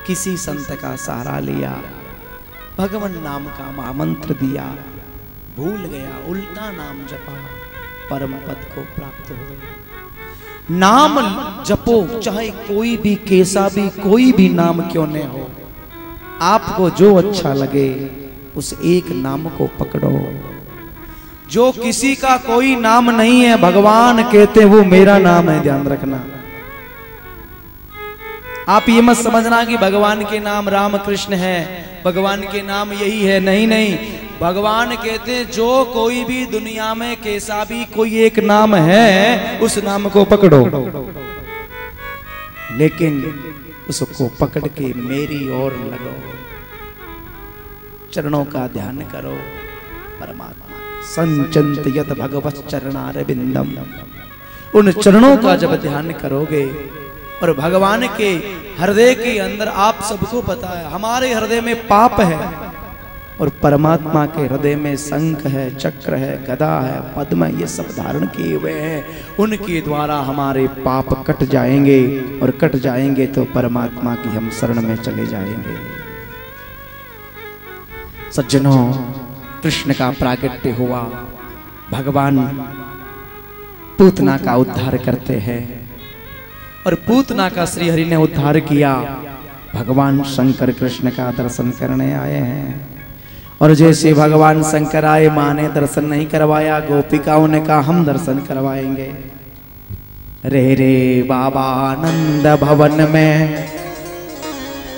किसी संत का सहारा लिया, भगवान नाम का महामंत्र दिया, भूल गया, उल्टा नाम जपा, परम पद को प्राप्त हो गया। नाम जपो, चाहे कोई भी कैसा भी कोई भी नाम क्यों न हो, आपको जो अच्छा लगे उस एक नाम को पकड़ो। जो किसी का कोई नाम नहीं है, भगवान कहते वो मेरा नाम है, ध्यान रखना। आप ये मत समझना कि भगवान के नाम राम कृष्ण है, भगवान के नाम यही है, नहीं नहीं। भगवान कहते जो कोई भी दुनिया में कैसा भी कोई एक नाम है, उस नाम को पकड़ो, लेकिन उसको पकड़ के मेरी ओर लगो, चरणों का ध्यान करो। परमात्मा संचिंत यत भगवत चरणारविंदम, उन चरणों का जब ध्यान करोगे, और भगवान के हृदय के अंदर, आप सबको पता है हमारे हृदय में पाप है, और परमात्मा के हृदय में शंख है, चक्र है, गदा है, पद्म, ये सब धारण किए हुए हैं। उनके द्वारा हमारे पाप कट जाएंगे, और कट जाएंगे तो परमात्मा की हम शरण में चले जाएंगे। सज्जनों, कृष्ण का प्राकट्य हुआ, भगवान पूतना का उद्धार करते हैं, और पूतना का श्री हरि ने उद्धार किया। भगवान शंकर कृष्ण का दर्शन करने आए हैं, और जैसे भगवान शंकर आए, मां ने दर्शन नहीं करवाया, गोपिकाओं ने कहा हम दर्शन करवाएंगे। रे रे बाबा नंद भवन में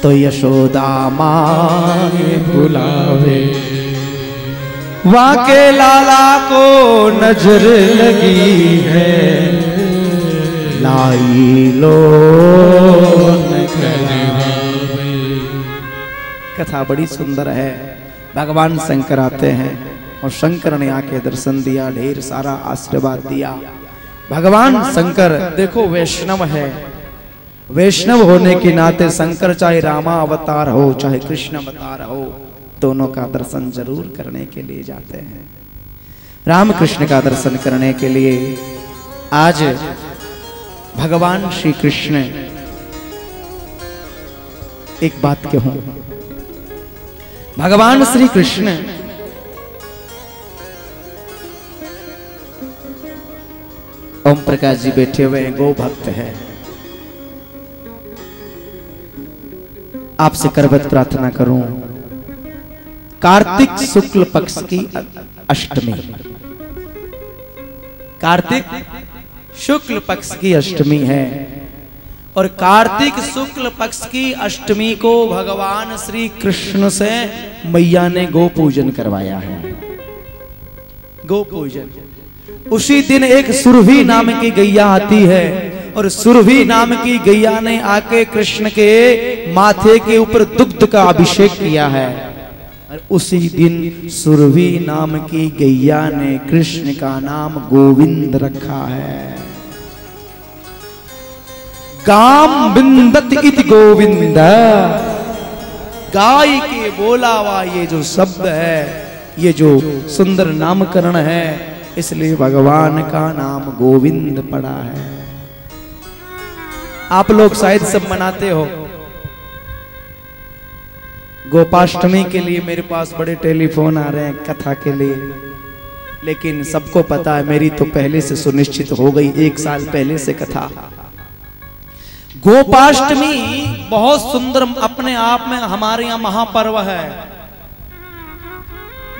तो यशोदा मां बुलावे, वहां के लाला को नजर लगी है, लाई लो कथा बड़ी सुंदर है। भगवान शंकर आते हैं, और शंकर ने आके दर्शन दिया, ढेर सारा आशीर्वाद दिया। भगवान शंकर देखो वैष्णव है, वैष्णव होने के नाते शंकर चाहे रामा अवतार हो चाहे कृष्ण अवतार हो, दोनों का दर्शन जरूर करने के लिए जाते हैं। राम कृष्ण का दर्शन करने के लिए आज भगवान श्री कृष्ण, एक बात कहूं, भगवान श्री कृष्ण ओम प्रकाश जी बैठे हुए हैं, गो भक्त है। आपसे करवत प्रार्थना करूं, कार्तिक शुक्ल पक्ष की अष्टमी, कार्तिक शुक्ल पक्ष की अष्टमी है, और कार्तिक शुक्ल पक्ष की अष्टमी को भगवान श्री कृष्ण से मैया ने गो पूजन करवाया है। गो पूजन, उसी दिन एक सुरभि नाम की गैया आती है, और सुरभि नाम की गैया ने आके कृष्ण के माथे के ऊपर दुग्ध का अभिषेक किया है, और उसी दिन सुरभि नाम की गैया ने कृष्ण का नाम गोविंद रखा है। गाम बिंदत इति गोविंद, गाय के बोला हुआ ये जो शब्द है, ये जो सुंदर नामकरण है, इसलिए भगवान का नाम गोविंद पड़ा है। आप लोग शायद सब मनाते हो। गोपाष्टमी के लिए मेरे पास बड़े टेलीफोन आ रहे हैं कथा के लिए, लेकिन सबको पता है मेरी तो पहले से सुनिश्चित हो गई, 1 साल पहले से कथा। गोपाष्टमी बहुत सुंदर अपने आप में हमारे यहां महापर्व है,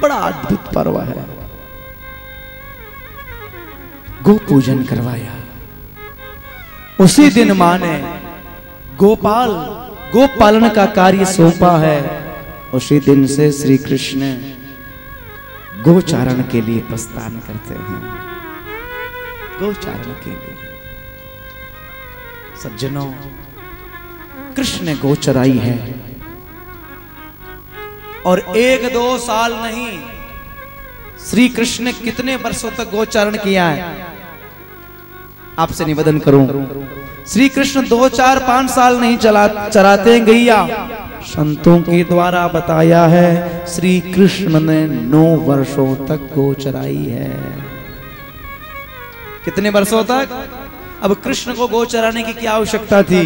बड़ा अद्भुत पर्व है। गो पूजन करवाया, उसी दिन मां ने गोपाल गोपालन का कार्य सौंपा है। उसी दिन से श्री कृष्ण गोचारण के लिए प्रस्थान करते हैं, गोचारण के लिए। सज्जनों, कृष्ण ने गोचराई है, और 1-2 साल नहीं, श्री कृष्ण ने कितने वर्षों तक गोचारण किया है। आपसे निवेदन करूं, श्री कृष्ण 2, 4, 5 साल नहीं चराते गैया, संतों के द्वारा बताया है श्री कृष्ण ने 9 वर्षों तक गोचराई है। कितने वर्षों तक? अब कृष्ण को गो चराने की क्या आवश्यकता थी?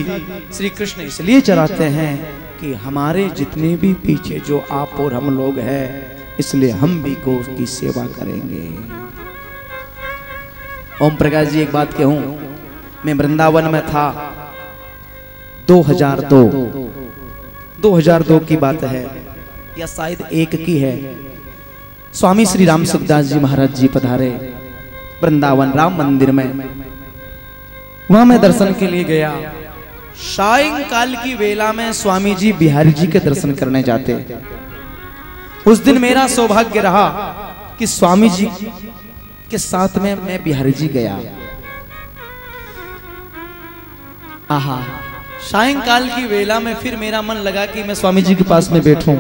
श्री कृष्ण इसलिए चराते हैं कि हमारे जितने भी पीछे जो आप और हम लोग हैं, इसलिए हम भी गौ की सेवा करेंगे। ओम प्रकाश जी, एक बात कहूं, मैं वृंदावन में था 2002 की बात है, या शायद एक की है। स्वामी श्री राम सुखदास जी महाराज जी पधारे वृंदावन राम मंदिर में। वहां मैं दर्शन के लिए गया। सायंकाल की वेला में स्वामी जी बिहारी जी के दर्शन करने जाते। उस दिन मेरा सौभाग्य रहा कि स्वामी जी के साथ में मैं बिहारी जी गया। आहा, सायंकाल की वेला में फिर मेरा मन लगा कि मैं स्वामी जी के पास में बैठूं।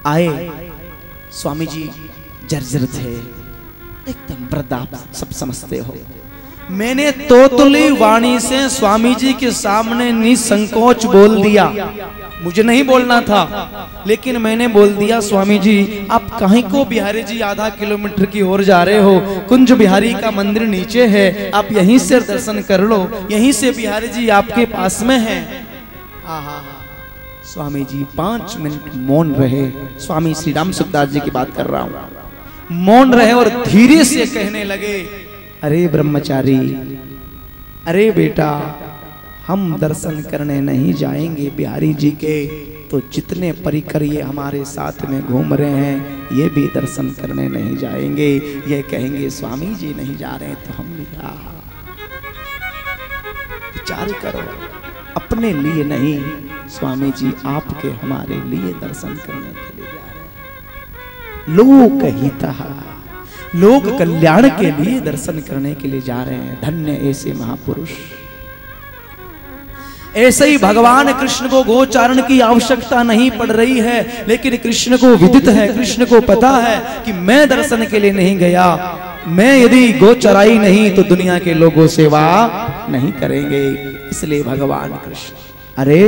आए, स्वामी जी जर्जर थे, एकदम वृद्धा, सब समझते हो। मैंने तोतली वाणी से स्वामी जी के सामने निसंकोच बोल दिया। मुझे नहीं बोलना था, लेकिन मैंने बोल दिया, स्वामी जी आप कहीं को बिहारी जी आधा किलोमीटर की ओर जा रहे हो, कुंज बिहारी का मंदिर नीचे है, आप यहीं से दर्शन कर लो, यहीं से बिहारी जी आपके पास में हैं। आहा, स्वामी जी 5 मिनट मौन रहे। स्वामी श्री राम सुखदास जी की बात कर रहा हूं। मौन रहे और धीरे से कहने लगे, अरे ब्रह्मचारी, अरे बेटा, हम दर्शन करने नहीं जाएंगे बिहारी जी के, तो जितने परिकर ये हमारे साथ में घूम रहे हैं, ये भी दर्शन करने नहीं जाएंगे। ये कहेंगे स्वामी जी नहीं जा रहे तो हम भी। विचार करो, अपने लिए नहीं, स्वामी जी आपके हमारे लिए दर्शन करने के लिए जा रहे हैं। लोक हितः, लोक कल्याण के लिए दर्शन करने के लिए जा रहे हैं। धन्य ऐसे महापुरुष। ऐसे ही भगवान कृष्ण को गोचारण की आवश्यकता नहीं पड़ रही है, लेकिन कृष्ण को विदित है, कृष्ण को पता है कि मैं दर्शन के लिए नहीं गया, मैं यदि गोचराई नहीं तो दुनिया के लोगों सेवा नहीं करेंगे। इसलिए भगवान कृष्ण, अरे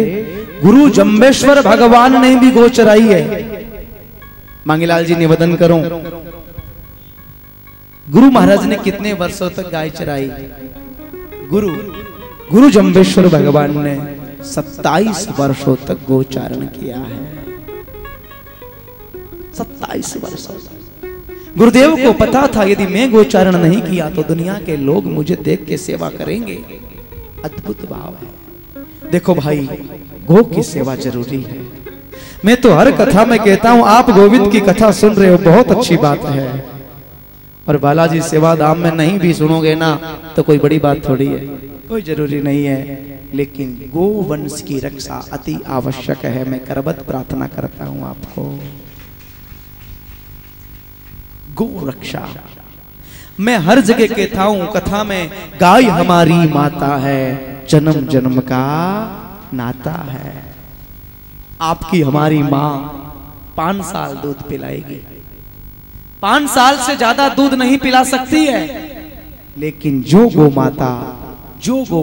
गुरु जम्बेश्वर भगवान ने भी गोचराई है। मांगीलाल जी निवेदन करूं, गुरु महाराज ने कितने वर्षों तक गाय चराई? गुरु जम्बेश्वर भगवान ने 27 वर्षों तक गोचारण किया है। 27 वर्षों तक। गुरुदेव को पता था यदि मैं गोचारण नहीं किया तो दुनिया के लोग मुझे देख के सेवा करेंगे। अद्भुत भाव है। देखो भाई, गो की सेवा जरूरी है। मैं तो हर कथा में कहता हूं, आप गोविंद की कथा सुन रहे हो, बहुत अच्छी बात है, और बालाजी सेवा धाम में नहीं भी सुनोगे ना तो कोई बड़ी बात थोड़ी है, कोई जरूरी नहीं है। लेकिन गो वंश की रक्षा अति आवश्यक है। मैं करबद्ध प्रार्थना करता हूं आपको, गो रक्षा। मैं हर जगह कहता हूं कथा में, गाय हमारी माता है, जन्म जन्म का नाता है। आपकी हमारी माँ 5 साल दूध पिलाएगी, 5 साल से ज्यादा दूध नहीं पिला सकती है, लेकिन जो गो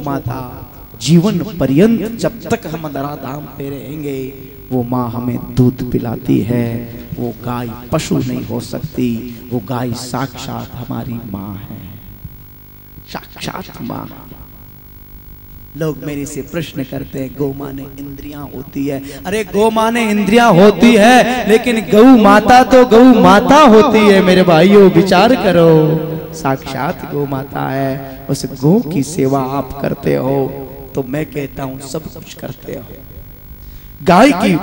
माता जीवन पर्यंत जब तक हम धराधाम पे रहेंगे, वो माँ हमें दूध पिलाती है। वो गाय पशु नहीं हो सकती, वो गाय साक्षात हमारी माँ है, साक्षात माँ। लोग मेरे से प्रश्न करते हैं, गौ माने इंद्रियां होती है। अरे गौ माने इंद्रियां होती है, लेकिन गौ माता तो गौ माता होती है मेरे भाइयों, विचार करो। साक्षात गौ माता है, उस गौ की सेवा आप करते हो तो मैं कहता हूं सब कुछ करते हो। गाय की,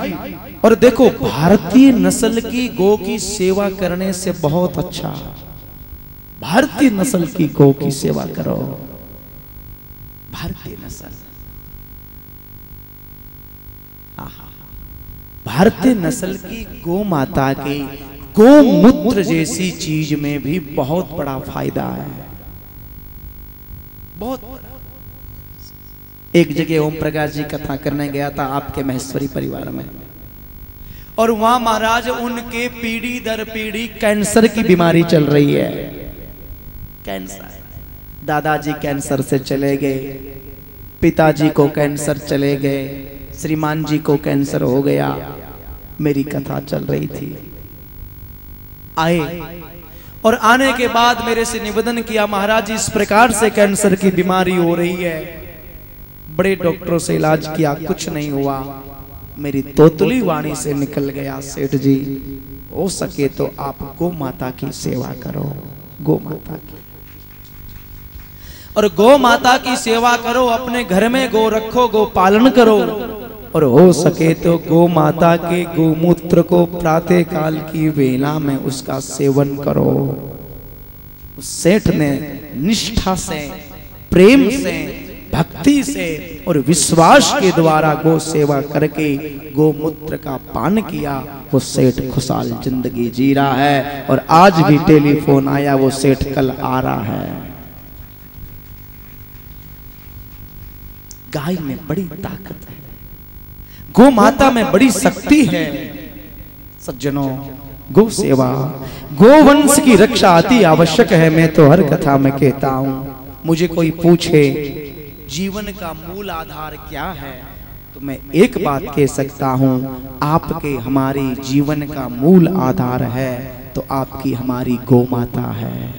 और देखो भारतीय नस्ल की गौ की सेवा करने से बहुत अच्छा, भारतीय नस्ल की गौ की सेवा करो। भारतीय नस्ल, भारतीय नस्ल की गौ माता के गोमूत्र जैसी चीज में भी बहुत बड़ा फायदा है, बहुत बड़ा। एक जगह ओम प्रकाश जी कथा करने गया था आपके महेश्वरी परिवार में, और वहां महाराज उनके पीढ़ी दर पीढ़ी कैंसर की बीमारी चल रही है। कैंसर, दादाजी कैंसर से चले गए, पिताजी को कैंसर चले गए, श्रीमान जी को कैंसर हो गया। मेरी कथा चल रही थी, आए और आने के बाद मेरे से निवेदन किया, महाराज इस प्रकार से कैंसर की बीमारी हो रही है, बड़े डॉक्टरों से इलाज किया, कुछ नहीं हुआ, मेरी तोतली वाणी से निकल गया, सेठ जी हो सके तो आप गौ माता की सेवा करो, गौ माता की, और गौ माता की सेवा करो, अपने घर में गौ रखो, गौ पालन करो, और हो सके तो गौ माता के गोमूत्र को प्रातः काल की वेला में उसका सेवन करो। उस सेठ ने निष्ठा से, प्रेम से, भक्ति से और विश्वास के द्वारा गौ सेवा करके गोमूत्र का पान किया। वो सेठ खुशहाल जिंदगी जी रहा है, और आज भी टेलीफोन आया, वो सेठ कल आ रहा है। गाय में बड़ी ताकत है, गौ माता में बड़ी शक्ति है। सज्जनों, गौ सेवा, गोवंश की रक्षा अति आवश्यक है। मैं तो हर कथा में कहता हूं, मुझे कोई पूछे जीवन का मूल आधार क्या है, तो मैं एक बात कह सकता हूं, आपके हमारी जीवन का मूल आधार है तो आपकी हमारी गौ माता है,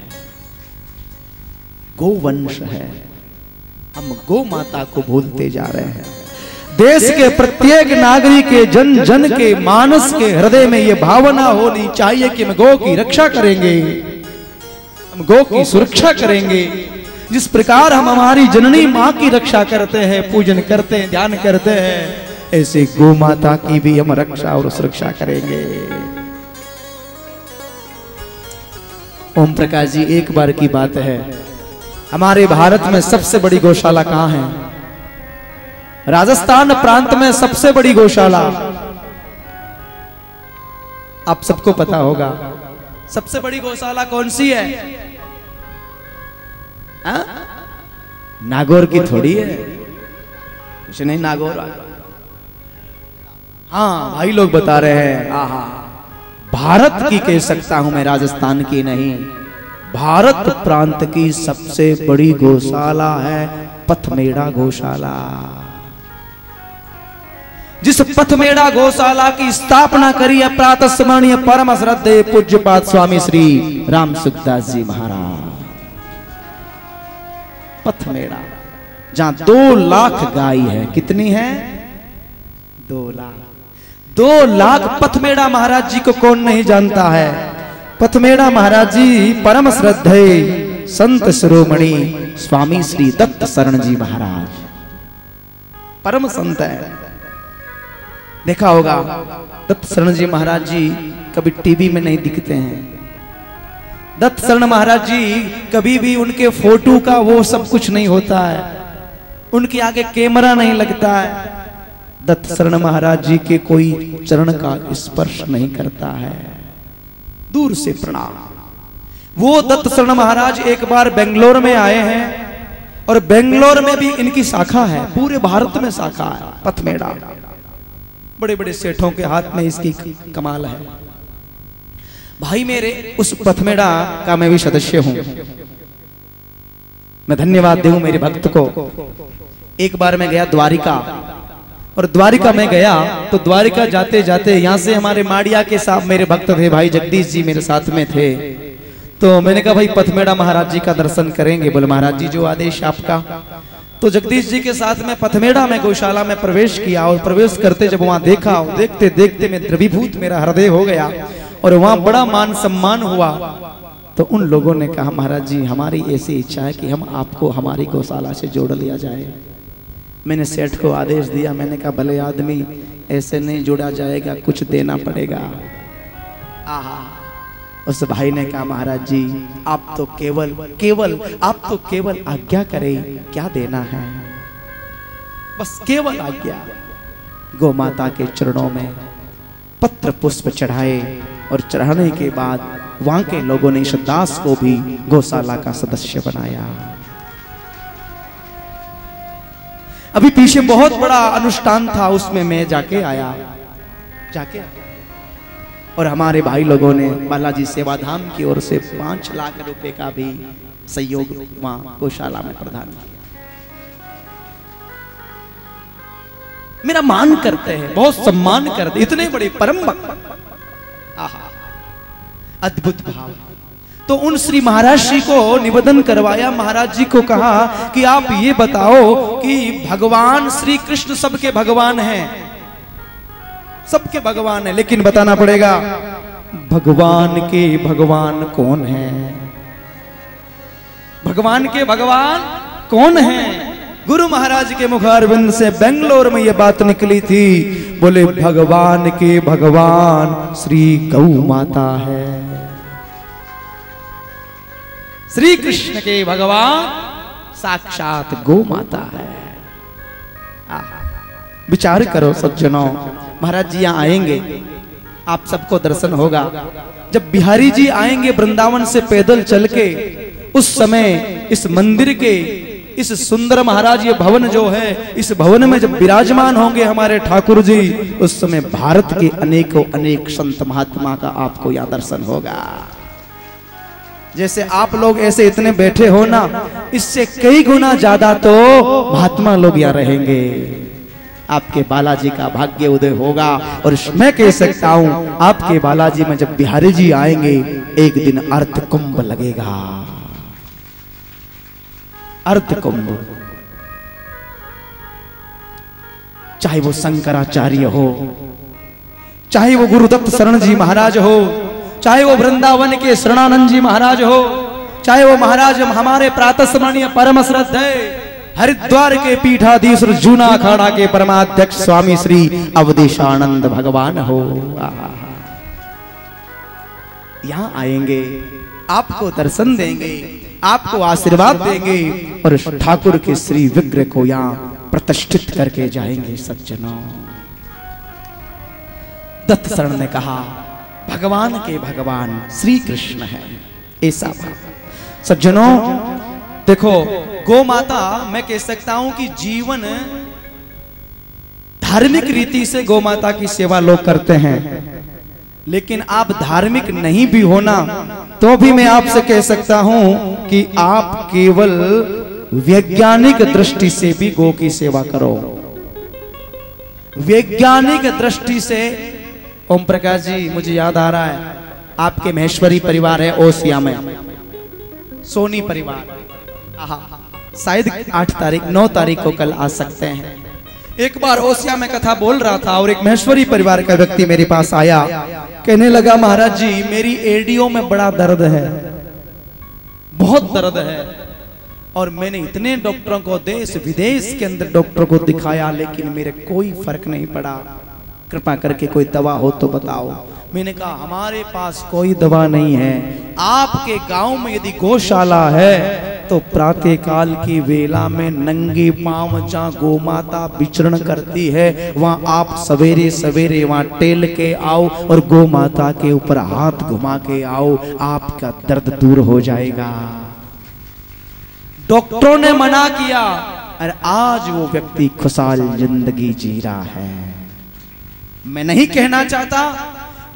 गोवंश है। हम गौ माता को भूलते जा रहे हैं। देश के प्रत्येक नागरिक के, जन जन के मानस के हृदय में यह भावना होनी चाहिए कि हम गौ की रक्षा करेंगे, हम गौ की सुरक्षा करेंगे। जिस प्रकार हम हमारी जननी माँ की रक्षा करते हैं, पूजन करते हैं, ध्यान करते हैं, ऐसे गौ माता की भी हम रक्षा और सुरक्षा करेंगे। ओम प्रकाश जी, एक बार की बात है, हमारे भारत में सबसे बड़ी गौशाला कहाँ है? राजस्थान प्रांत में सबसे बड़ी गौशाला, आप सबको पता होगा। सबसे बड़ी गौशाला कौन सी है? नागौर की थोड़ी है, कुछ नहीं, नागौर। हाँ, भाई लोग बता रहे हैं। आहा, भारत की कह सकता हूं मैं, राजस्थान की नहीं। भारत प्रांत की सबसे बड़ी गौशाला है पथमेड़ा गौशाला। जिस पथमेड़ा गौशाला की स्थापना करी है प्रातः स्मरणीय परम श्रद्धेय पूज्यपाद स्वामी श्री राम सुखदास जी महाराज। पथमेड़ा, जहां 2 लाख गाय है। कितनी है? 2 लाख। 2 लाख पथमेड़ा महाराज जी को कौन नहीं जानता है? पथमेड़ा महाराज जी परम श्रद्धेय संत शिरोमणि स्वामी श्री दत्त शरण जी महाराज, परम संत है। देखा होगा, दत्त शरण जी महाराज जी कभी टीवी में नहीं दिखते हैं। दत्त शरण महाराज जी कभी भी उनके फोटो का वो सब कुछ नहीं होता है, उनके आगे कैमरा नहीं लगता है। दत्त शरण महाराज जी के कोई चरण का स्पर्श नहीं करता है, दूर से प्रणाम। वो दत्त शरण महाराज एक बार बेंगलोर में आए हैं, और बेंगलोर में भी इनकी शाखा है, पूरे भारत में शाखा है पथमेड़ा। बड़े बड़े सेठों के हाथ में इसकी कमाल है। भाई मेरे, उस पथमेड़ा का मैं भी सदस्य हूं। मैं धन्यवाद दूं मेरे भक्त को। एक बार मैं गया द्वारिका, और द्वारिका में गया तो द्वारिका जाते जाते यहां से हमारे माड़िया के साथ मेरे भक्त थे, भाई जगदीश जी मेरे साथ में थे। तो मैंने कहा भाई पथमेड़ा महाराज जी का दर्शन करेंगे। बोले महाराज जी जो आदेश आपका। तो जगदीश जी के साथ में पथमेड़ा में गौशाला में प्रवेश किया, और प्रवेश करते जब वहां देखा, देखते देखते में द्रवीभूत मेरा हृदय हो गया, और वहां बड़ा मान सम्मान हुआ। तो उन लोगों ने कहा महाराज जी हमारी ऐसी इच्छा है कि हम आपको हमारी गौशाला से जोड़ लिया जाए। मैंने सेठ को आदेश दिया, मैंने कहा भले आदमी, ऐसे नहीं जोड़ा जाएगा, कुछ देना पड़ेगा। आहा, उस भाई ने कहा महाराज जी आप तो केवल आज्ञा करें, क्या देना है, बस केवल आज्ञा। गौ माता के चरणों में पत्र पुष्प चढ़ाए, और चढ़ाने के बाद वहां के लोगों ने इस दास को भी गौशाला का सदस्य बनाया। अभी पीछे बहुत बड़ा अनुष्ठान था, उसमें मैं जाके आया। और हमारे भाई लोगों ने बालाजी सेवाधाम की ओर से 5 लाख रुपए का भी सहयोग वहां गौशाला में प्रदान किया। मेरा मान करते हैं, बहुत सम्मान करते, इतने बड़े परम भक्त। आहा, अद्भुत भाव। तो उन श्री महाराज जी को निवेदन करवाया। महाराज जी को कहा कि आप ये बताओ कि भगवान श्री कृष्ण सबके भगवान हैं, सबके भगवान है, लेकिन बताना पड़ेगा भगवान के भगवान कौन है, भगवान के भगवान कौन है। गुरु महाराज के मुखारविंद से बेंगलोर में यह बात निकली थी, बोले भगवान के भगवान श्री गौ माता है। श्री कृष्ण के भगवान साक्षात गौ माता है। विचार करो सज्जनों, महाराज जी यहाँ आएंगे, आप सबको दर्शन होगा। जब बिहारी जी आएंगे वृंदावन से पैदल चल के, उस समय इस मंदिर के इस सुंदर महाराज ये भवन जो है, इस भवन में जब विराजमान होंगे हमारे ठाकुर जी, उस समय भारत के अनेकों अनेक संत महात्मा का आपको यहाँ दर्शन होगा। जैसे आप लोग ऐसे इतने बैठे हो ना, इससे कई गुना ज्यादा तो महात्मा लोग यहाँ रहेंगे। आपके बालाजी का भाग्य उदय होगा। और मैं कह सकता हूं आपके बालाजी में जब बिहारी जी आएंगे, एक दिन अर्थ कुंभ लगेगा। अर्थ कुंभ, चाहे वो शंकराचार्य हो, चाहे वो गुरुदत्त शरण जी महाराज हो, चाहे वो वृंदावन के शरणानंद जी महाराज हो, चाहे वो महाराज हमारे प्रातस्मरणीय परम श्रद्धेय हरिद्वार के पीठाधीश्वर जूना अखाड़ा के परमाध्यक्ष स्वामी श्री अवधेशानंद भगवान हो, यहां आएंगे, आपको दर्शन देंगे, आपको आशीर्वाद देंगे और ठाकुर के श्री विग्रह को यहां प्रतिष्ठित करके जाएंगे। सज्जनों, दत्त शरण ने कहा भगवान के भगवान श्री कृष्ण है, ऐसा भाव। सज्जनों देखो, गौ माता, मैं कह सकता हूं कि जीवन धार्मिक रीति से गौ माता की सेवा लोग करते हैं, लेकिन आप धार्मिक नहीं भी होना तो भी मैं आपसे कह सकता हूं कि आप केवल वैज्ञानिक दृष्टि से भी गौ की सेवा करो। वैज्ञानिक दृष्टि से, ओम प्रकाश जी मुझे याद आ रहा है, आपके महेश्वरी परिवार है ओसिया में, सोनी परिवार, शायद 8 तारीख 9 तारीख को कल आ सकते हैं। एक बार ओसिया में कथा बोल रहा था और एक महेश्वरी परिवार का व्यक्ति मेरे पास आया, कहने लगा महाराज जी मेरी एडियो में बड़ा दर्द है, बहुत दर्द है, और मैंने इतने डॉक्टरों को देश विदेश के अंदर डॉक्टर को दिखाया, लेकिन मेरे कोई फर्क नहीं पड़ा, कृपा करके कोई दवा हो तो बताओ। मैंने कहा हमारे पास कोई दवा नहीं है, आपके गांव में यदि गौशाला है तो प्रातः काल की वेला में नंगे पांव जहाँ गौ माता विचरण करती है, वहां आप सवेरे सवेरे वहां टेल के आओ और गौ माता के ऊपर हाथ घुमा के आओ, आपका दर्द दूर हो जाएगा। डॉक्टरों ने मना किया और आज वो व्यक्ति खुशहाल जिंदगी जी रहा है। मैं नहीं कहना चाहता,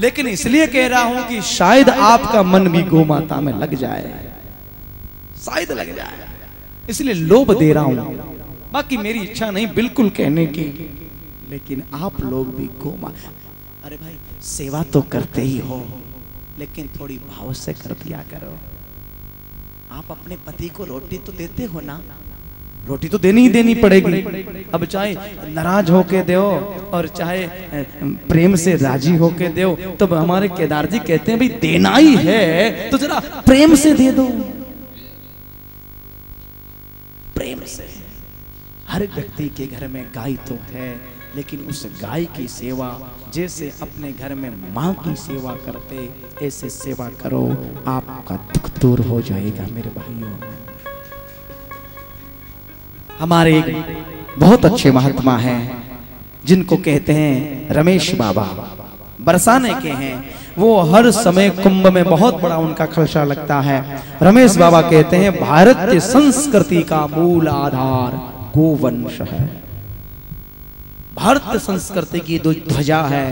लेकिन इसलिए कह रहा हूं कि शायद आपका मन भी गौ माता में लग जाए, शायद लग जाए, इसलिए लोभ दे रहा हूं। बाकी मेरी इच्छा नहीं बिल्कुल कहने की, लेकिन आप लोग भी गौ माता, अरे भाई सेवा तो करते ही हो, लेकिन थोड़ी भाव से कर दिया करो। आप अपने पति को रोटी तो देते हो ना, रोटी तो देनी ही देनी पड़ेगी। अब चाहे नाराज होके दो और चाहे प्रेम से राजी होके दो, तब हमारे केदार जी कहते हैं भाई देना ही है तो जरा प्रेम से दे दो, प्रेम से। हर व्यक्ति के घर में गाय तो है, लेकिन उस गाय की सेवा जैसे अपने घर में माँ की सेवा करते, ऐसे सेवा करो, आपका दुख दूर हो जाएगा। मेरे भाइयों, हमारे एक बहुत अच्छे महात्मा हैं जिनको कहते हैं रमेश बाबा, बरसाने के हैं। वो हर समय कुंभ में बहुत बड़ा उनका खर्चा लगता है। रमेश बाबा कहते हैं भारतीय संस्कृति का मूल आधार गोवंश है। भारतीय संस्कृति की जो ध्वजा है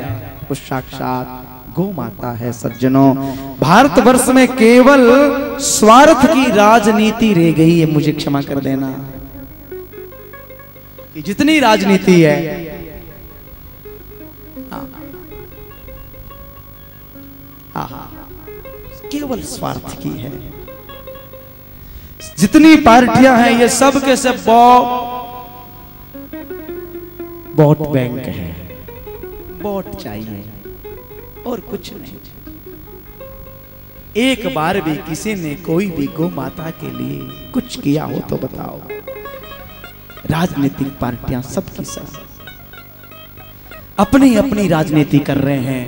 वो साक्षात गौ माता है। सज्जनों, भारतवर्ष में केवल स्वार्थ की राजनीति रह गई है, मुझे क्षमा कर देना, कि जितनी राजनीति है, केवल स्वार्थ की है। जितनी पार्टियां हैं ये सब के सब वोट बैंक है, वोट चाहिए और कुछ नहीं। एक बार भी किसी ने कोई भी गौ माता के लिए कुछ किया हो तो बताओ। राजनीतिक पार्टियां सबकी सब अपनी अपनी राजनीति कर रहे हैं,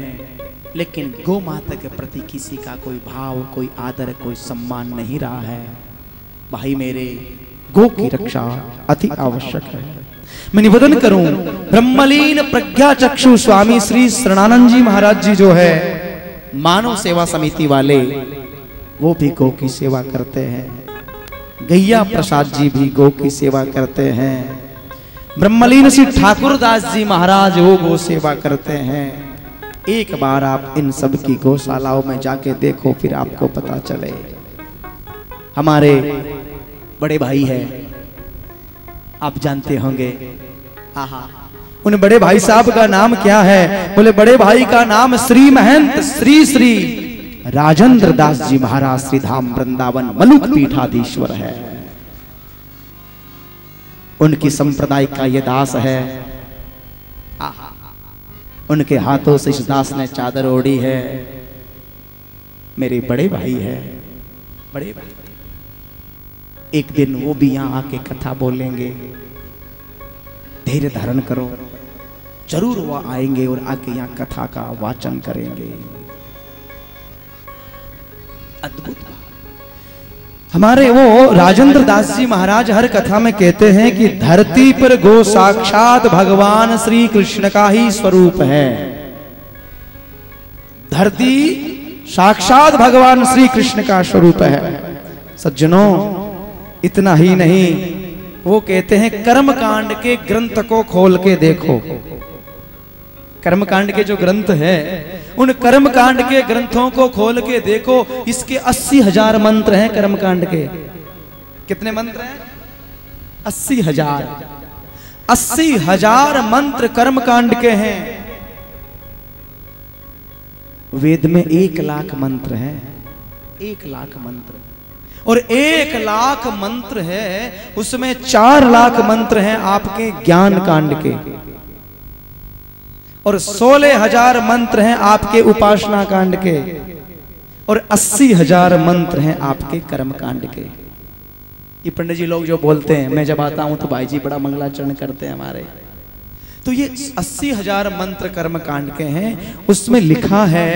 लेकिन गौ माता के प्रति किसी का कोई भाव, कोई आदर, कोई सम्मान नहीं रहा है। भाई मेरे, गौ की रक्षा अति आवश्यक है। मैं निवेदन करूं, ब्रह्मलीन प्रज्ञा चक्षु स्वामी श्री शरणानंद जी महाराज जी जो है मानव सेवा समिति वाले, वो भी गौ की सेवा करते हैं। गैया प्रसाद जी भी गौ की सेवा करते हैं। ब्रह्मलीन श्री ठाकुर दास जी महाराज वो गौ सेवा करते हैं। एक बार आप इन सब की गौशालाओं में जाके देखो, फिर आपको पता चले। हमारे बड़े भाई है, आप जानते होंगे। आहा, उन बड़े भाई साहब का नाम क्या है? बोले बड़े भाई का नाम श्री महंत श्री श्री राजेंद्र दास जी महाराज श्री धाम वृंदावन मलुक पीठाधीश्वर है। उनकी संप्रदाय का ये दास है। आहा, उनके हाथों से इस दास ने चादर ओढ़ी है। मेरे बड़े भाई है, बड़े भाई। एक दिन वो भी यहां आके कथा बोलेंगे। धैर्य धारण करो, जरूर वो आएंगे और आके यहाँ कथा का वाचन करेंगे। अद्भुत हमारे वो राजेंद्र दास जी महाराज हर कथा में कहते हैं कि धरती पर गो साक्षात भगवान श्री कृष्ण का ही स्वरूप है। धरती साक्षात भगवान श्री कृष्ण का स्वरूप है। सज्जनों, इतना ही नहीं, वो कहते हैं कर्म कांड के ग्रंथ को खोल के देखो। कर्म कांड के जो ग्रंथ है, उन कर्म कांड के ग्रंथों को खोल के देखो। इसके 80,000 मंत्र हैं कर्म कांड के। कितने मंत्र हैं? 80,000। 80,000 मंत्र कर्म कांड के हैं। वेद में 1,00,000 मंत्र हैं। 1,00,000 मंत्र, और 1,00,000 मंत्र है, उसमें 4,00,000 मंत्र हैं आपके ज्ञान कांड के, और 16,000 मंत्र हैं आपके उपासना कांड के, और 80,000 मंत्र हैं आपके कर्म कांड के। ये पंडित जी लोग जो बोलते हैं, मैं जब आता हूं तो भाई जी बड़ा मंगलाचरण करते हैं हमारे, तो ये 80,000 मंत्र कर्म कांड के हैं। उसमें लिखा है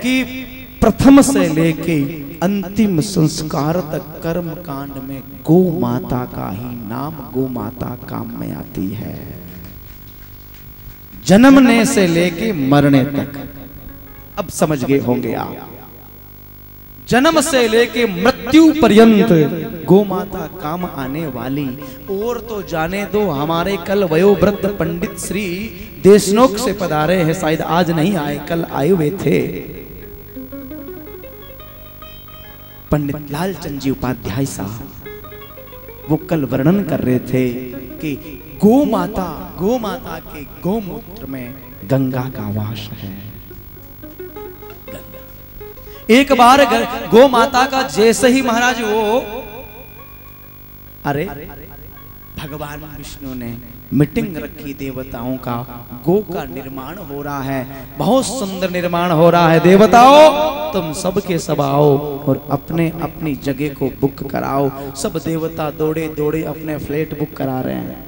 कि प्रथम से लेके अंतिम संस्कार तक कर्म कांड में गौ माता का ही नाम, गौ माता काम में आती है। जन्मने से लेके मरने तक, अब समझ गए होंगे आप, जन्म से लेके मृत्यु पर्यंत गौ माता काम आने वाली। और तो जाने दो, हमारे कल वयोवृद्ध पंडित श्री देशनोक से पधारे हैं, शायद आज नहीं आए, कल आए हुए थे। पंडित लालचंद जी उपाध्याय साहब, वो कल वर्णन कर रहे थे कि गौ माता के गौमूत्र में गंगा का वास है। एक बार गौ माता का जैसे ही महाराज वो, अरे भगवान विष्णु ने मीटिंग रखी देवताओं का, गौ का निर्माण हो रहा है, बहुत सुंदर निर्माण हो रहा है। देवताओं तुम सबके सब आओ और अपने अपनी जगह को बुक कराओ। सब देवता दौड़े दौड़े अपने फ्लैट बुक करा रहे हैं।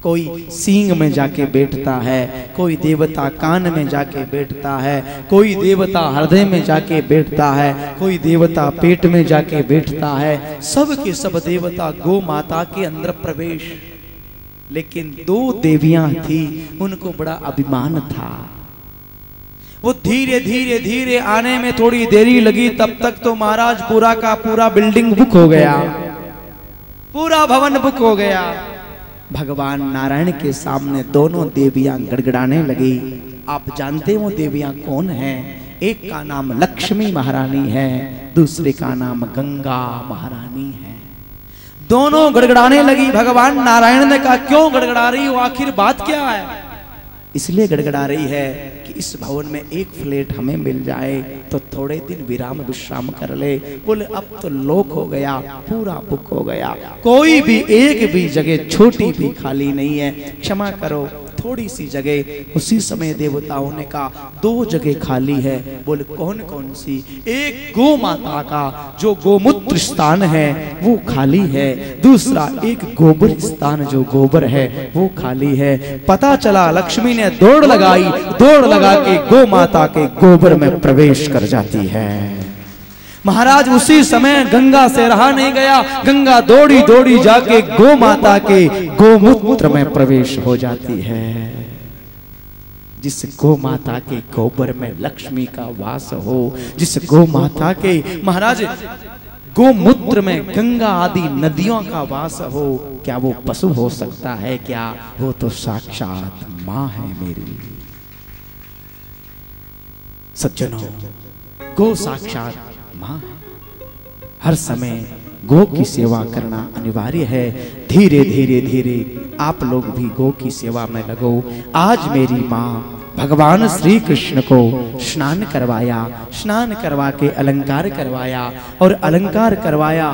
कोई सींग में जाके बैठता है, कोई देवता कान में जाके बैठता है, कोई देवता हृदय में जाके बैठता है, कोई देवता पेट में जाके बैठता है। सब के सब देवता गौ माता के अंदर प्रवेश। लेकिन 2 देवियां थी, उनको बड़ा अभिमान था। वो धीरे धीरे धीरे आने में थोड़ी देरी लगी, तब तक तो महाराज पूरा का पूरा बिल्डिंग बुक हो गया, पूरा भवन बुक हो गया। भगवान नारायण के सामने दोनों देवियां गड़गड़ाने लगी। आप जानते हो देवियां कौन हैं? एक का नाम लक्ष्मी महारानी है, दूसरे का नाम गंगा महारानी है। दोनों गड़गड़ाने लगी। भगवान नारायण ने कहा, क्यों गड़गड़ा रही हो, आखिर बात क्या है? इसलिए गड़गड़ा रही है कि इस भवन में एक फ्लैट हमें मिल जाए तो थोड़े दिन विराम विश्राम कर ले। बोले अब तो लोक हो गया, पूरा बुक हो गया, कोई भी एक भी जगह छोटी भी खाली नहीं है, क्षमा करो थोड़ी सी जगह। उसी समय देवताओं ने कहा 2 जगह खाली है। बोले कौन कौन सी? एक गो माता का जो गोमूत्र स्थान है वो खाली है, दूसरा एक गोबर स्थान जो गोबर है वो खाली है। पता चला लक्ष्मी ने दौड़ लगाई, दौड़ लगा के गो माता के गोबर में प्रवेश कर जाती है। महाराज उसी समय गंगा से रहा नहीं गया, गंगा दौड़ी दौड़ी जाके गो माता के गोमूत्र में प्रवेश हो जाती है। जिस गो माता के गोबर में लक्ष्मी का वास हो, जिस गो माता के महाराज गोमूत्र में गंगा आदि नदियों का वास हो, क्या वो पशु हो सकता है क्या? वो तो साक्षात मां है मेरी। सज्जनों, गो साक्षात मां। हर समय गो की सेवा करना अनिवार्य है। धीरे धीरे धीरे आप लोग भी गो की सेवा में लगो। आज मेरी मां भगवान श्री कृष्ण को स्नान करवाया, स्नान करवा के अलंकार करवाया और अलंकार करवाया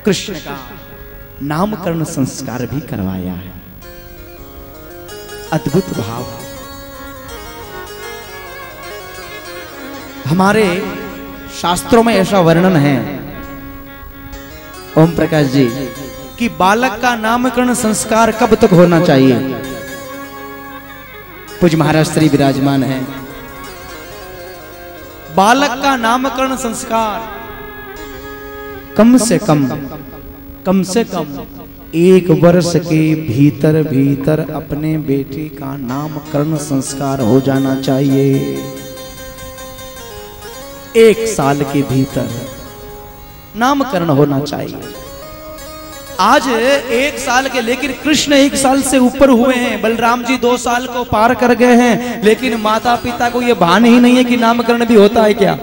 कृष्ण का नामकरण संस्कार भी करवाया है। अद्भुत भाव है। हमारे शास्त्रों में ऐसा वर्णन है ओम प्रकाश जी कि बालक का नामकरण संस्कार कब तक होना चाहिए? पूज्य महाराज श्री विराजमान है। बालक का नामकरण संस्कार कम से कम 1 वर्ष के भीतर भीतर अपने बेटे का नामकरण संस्कार हो जाना चाहिए। 1 साल के भीतर नामकरण होना चाहिए। आज 1 साल के, लेकिन कृष्ण 1 साल से ऊपर हुए हैं, बलराम जी 2 साल को पार कर गए हैं, लेकिन माता पिता को यह भान ही नहीं है कि नामकरण भी होता है क्या।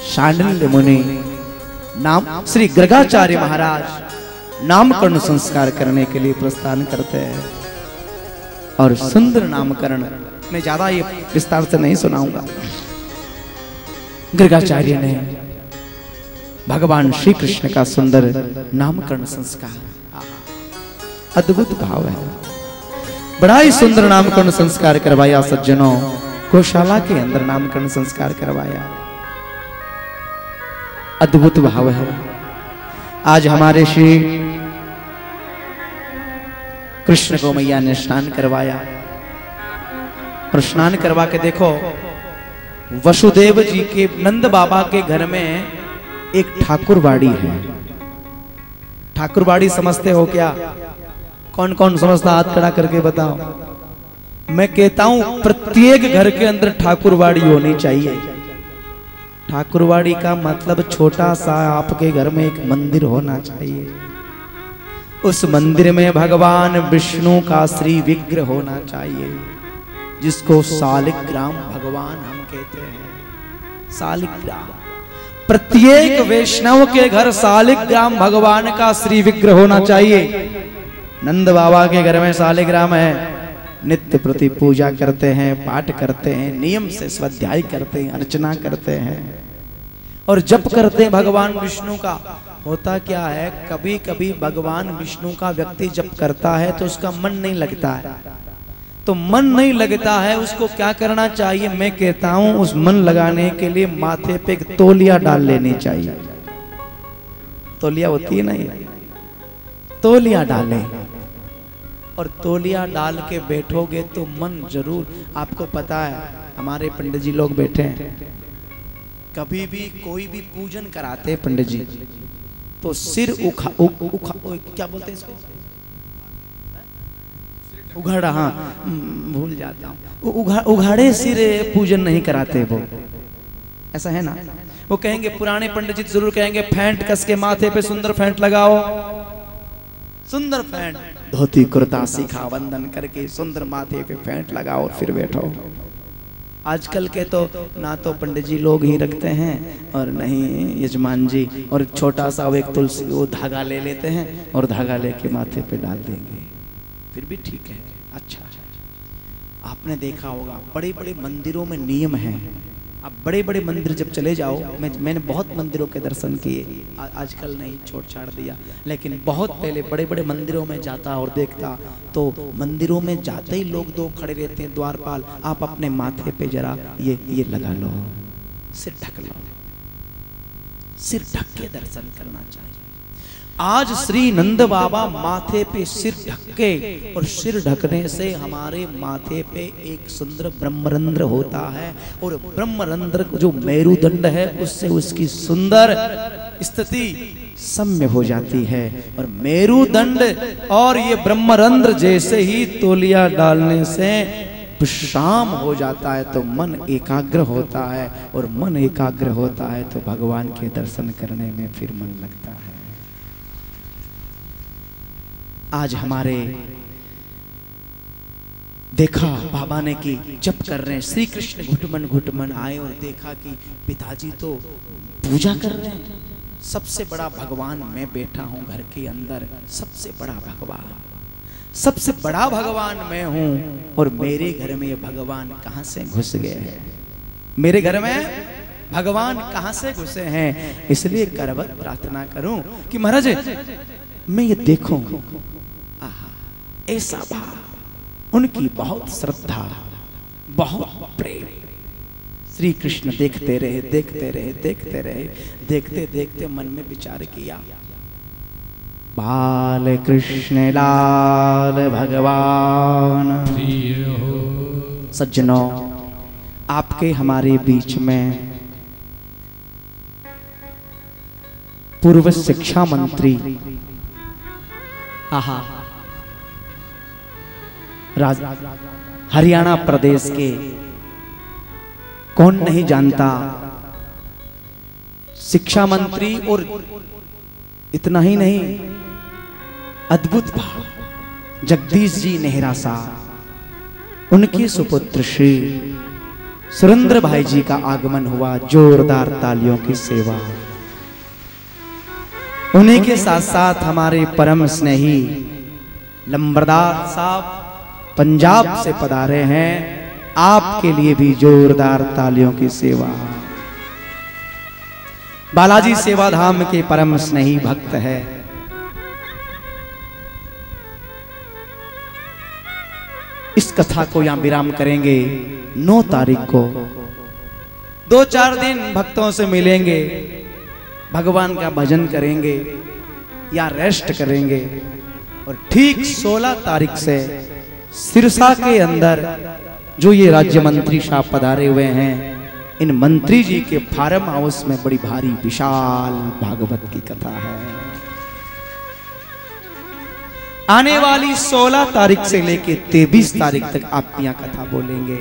शांडिल्य मुनि नाम श्री गर्गाचार्य महाराज नामकरण संस्कार करने के लिए प्रस्थान करते हैं और सुंदर नामकरण, मैं ज्यादा ये विस्तार से नहीं सुनाऊंगा। गर्गाचार्य ने भगवान श्री कृष्ण का सुंदर नामकरण संस्कार, अद्भुत भाव है। बड़ा ही सुंदर नामकरण संस्कार करवाया सज्जनों। गौशाला के अंदर नामकरण संस्कार करवाया, अद्भुत भाव है। आज हमारे श्री कृष्ण को मैया ने स्नान करवाया और स्नान करवा के देखो, वसुदेव जी के नंद बाबा के घर में एक ठाकुरबाड़ी है। ठाकुरबाड़ी समझते हो क्या? कौन कौन समझता हाथ खड़ा करके बताओ। मैं कहता हूं प्रत्येक घर के अंदर ठाकुरबाड़ी होनी चाहिए। ठाकुरबाड़ी का मतलब छोटा सा आपके घर में एक मंदिर होना चाहिए। उस मंदिर में भगवान विष्णु का श्री विग्रह होना चाहिए, जिसको शालिग्राम भगवान हम कहते हैं। शालिग्राम, प्रत्येक वैष्णव के घर शालिग्राम भगवान का श्री विग्रह होना चाहिए। नंद बाबा के घर में शालिग्राम है, नित्य प्रति पूजा करते हैं, पाठ करते हैं, नियम से स्वाध्याय करते हैं, अर्चना करते हैं और जप करते हैं भगवान विष्णु का। होता क्या है, कभी कभी भगवान विष्णु का व्यक्ति जप करता है तो उसका मन नहीं लगता है। तो मन नहीं लगता है, उसको क्या करना चाहिए? मैं कहता हूं उस मन लगाने के लिए माथे पे एक तौलिया डाल लेनी चाहिए। तौलिया होती है ना, ये तौलिया डालें और तौलिया डाल के बैठोगे तो मन जरूर, आपको पता है हमारे पंडित जी लोग बैठे हैं, कभी भी कोई भी पूजन कराते हैं पंडित जी तो सिर क्या बोलते हैं इसको, उघाड़ा, हाँ भूल जाता हूँ, उघाड़े सिर पूजन नहीं कराते वो, ऐसा है ना। वो कहेंगे, पुराने पंडित जी जरूर कहेंगे, फेंट कस के माथे पे सुंदर फेंट लगाओ, सुंदर फेंट, धोती कुर्ता सीखा वंदन करके सुंदर माथे पे फेंट लगाओ और फिर बैठो। आजकल के तो ना तो पंडित जी लोग ही रखते हैं और नहीं यजमान जी, और छोटा सा वो एक तुलसी वो धागा ले लेते हैं और धागा लेके माथे पे डाल देंगे, फिर भी ठीक है। अच्छा, आपने देखा होगा बड़े बड़े मंदिरों में नियम है, अब बड़े बड़े मंदिर जब चले जाओ, मैंने बहुत मंदिरों के दर्शन किए, आजकल नहीं, छोड़ छाड़ दिया, लेकिन बहुत पहले बड़े बड़े मंदिरों में जाता और देखता तो मंदिरों में जाते ही लोग दो खड़े रहते हैं द्वारपाल, आप अपने माथे पे जरा ये लगा लो, सिर ढक लो, सिर ढक के दर्शन करना चाहिए। आज श्री नंद बाबा माथे पे सिर ढक के, और सिर ढकने से हमारे माथे पे एक सुंदर ब्रह्मरंध्र होता है, और ब्रह्मरंध्र जो मेरुदंड है उससे उसकी सुंदर स्थिति सम्य हो जाती है। और मेरुदंड और ये ब्रह्मरंध्र जैसे ही तौलिया डालने से विश्राम हो जाता है तो मन एकाग्र होता है, और मन एकाग्र होता है तो भगवान के दर्शन करने में फिर मन लगता है। आज हमारे देखा बाबा ने कि जप कर रहे हैं, श्री कृष्ण घुटमन घुटमन आए और देखा कि पिताजी तो पूजा कर रहे हैं, सबसे बड़ा भगवान मैं बैठा हूं घर के अंदर, सबसे बड़ा भगवान, सबसे बड़ा भगवान मैं हूं, और मेरे घर में ये भगवान कहां से घुस गए हैं, मेरे घर में भगवान कहां से घुसे हैं। इसलिए करवत प्रार्थना करूं कि महाराज मैं ये देखूं, ऐसा भाव, उनकी बहुत श्रद्धा, बहुत प्रेम। श्री कृष्ण देखते रहे, देखते रहे, देखते रहे, देखते देखते मन में विचार किया, बाल कृष्ण लाल भगवान। सज्जनों, आपके हमारे बीच में पूर्व शिक्षा मंत्री, हरियाणा प्रदेश के, कौन नहीं जानता, शिक्षा मंत्री, और इतना ही नहीं, अद्भुत भाव जगदीश जी नेहरा साहब, उनके सुपुत्र श्री सुरेंद्र भाई जी का आगमन हुआ। जोरदार तालियों की सेवा। उन्हीं के साथ साथ हमारे परम स्नेही लंबरदार साहब पंजाब से पधारे हैं, आपके लिए भी जोरदार तालियों की सेवा। बालाजी सेवा धाम के परम स्नेही भक्त है। इस कथा को यहां विराम करेंगे। 9 तारीख को 2-4 दिन भक्तों से मिलेंगे, भगवान का भजन करेंगे या रेस्ट करेंगे, और ठीक 16 तारीख से सिरसा के अंदर जो ये राज्य मंत्री साहब पधारे हुए हैं, इन मंत्री जी के फार्म हाउस में बड़ी भारी विशाल भागवत की कथा है। आने वाली 16 तारीख से लेके 23 तारीख तक आप यहाँ कथा बोलेंगे,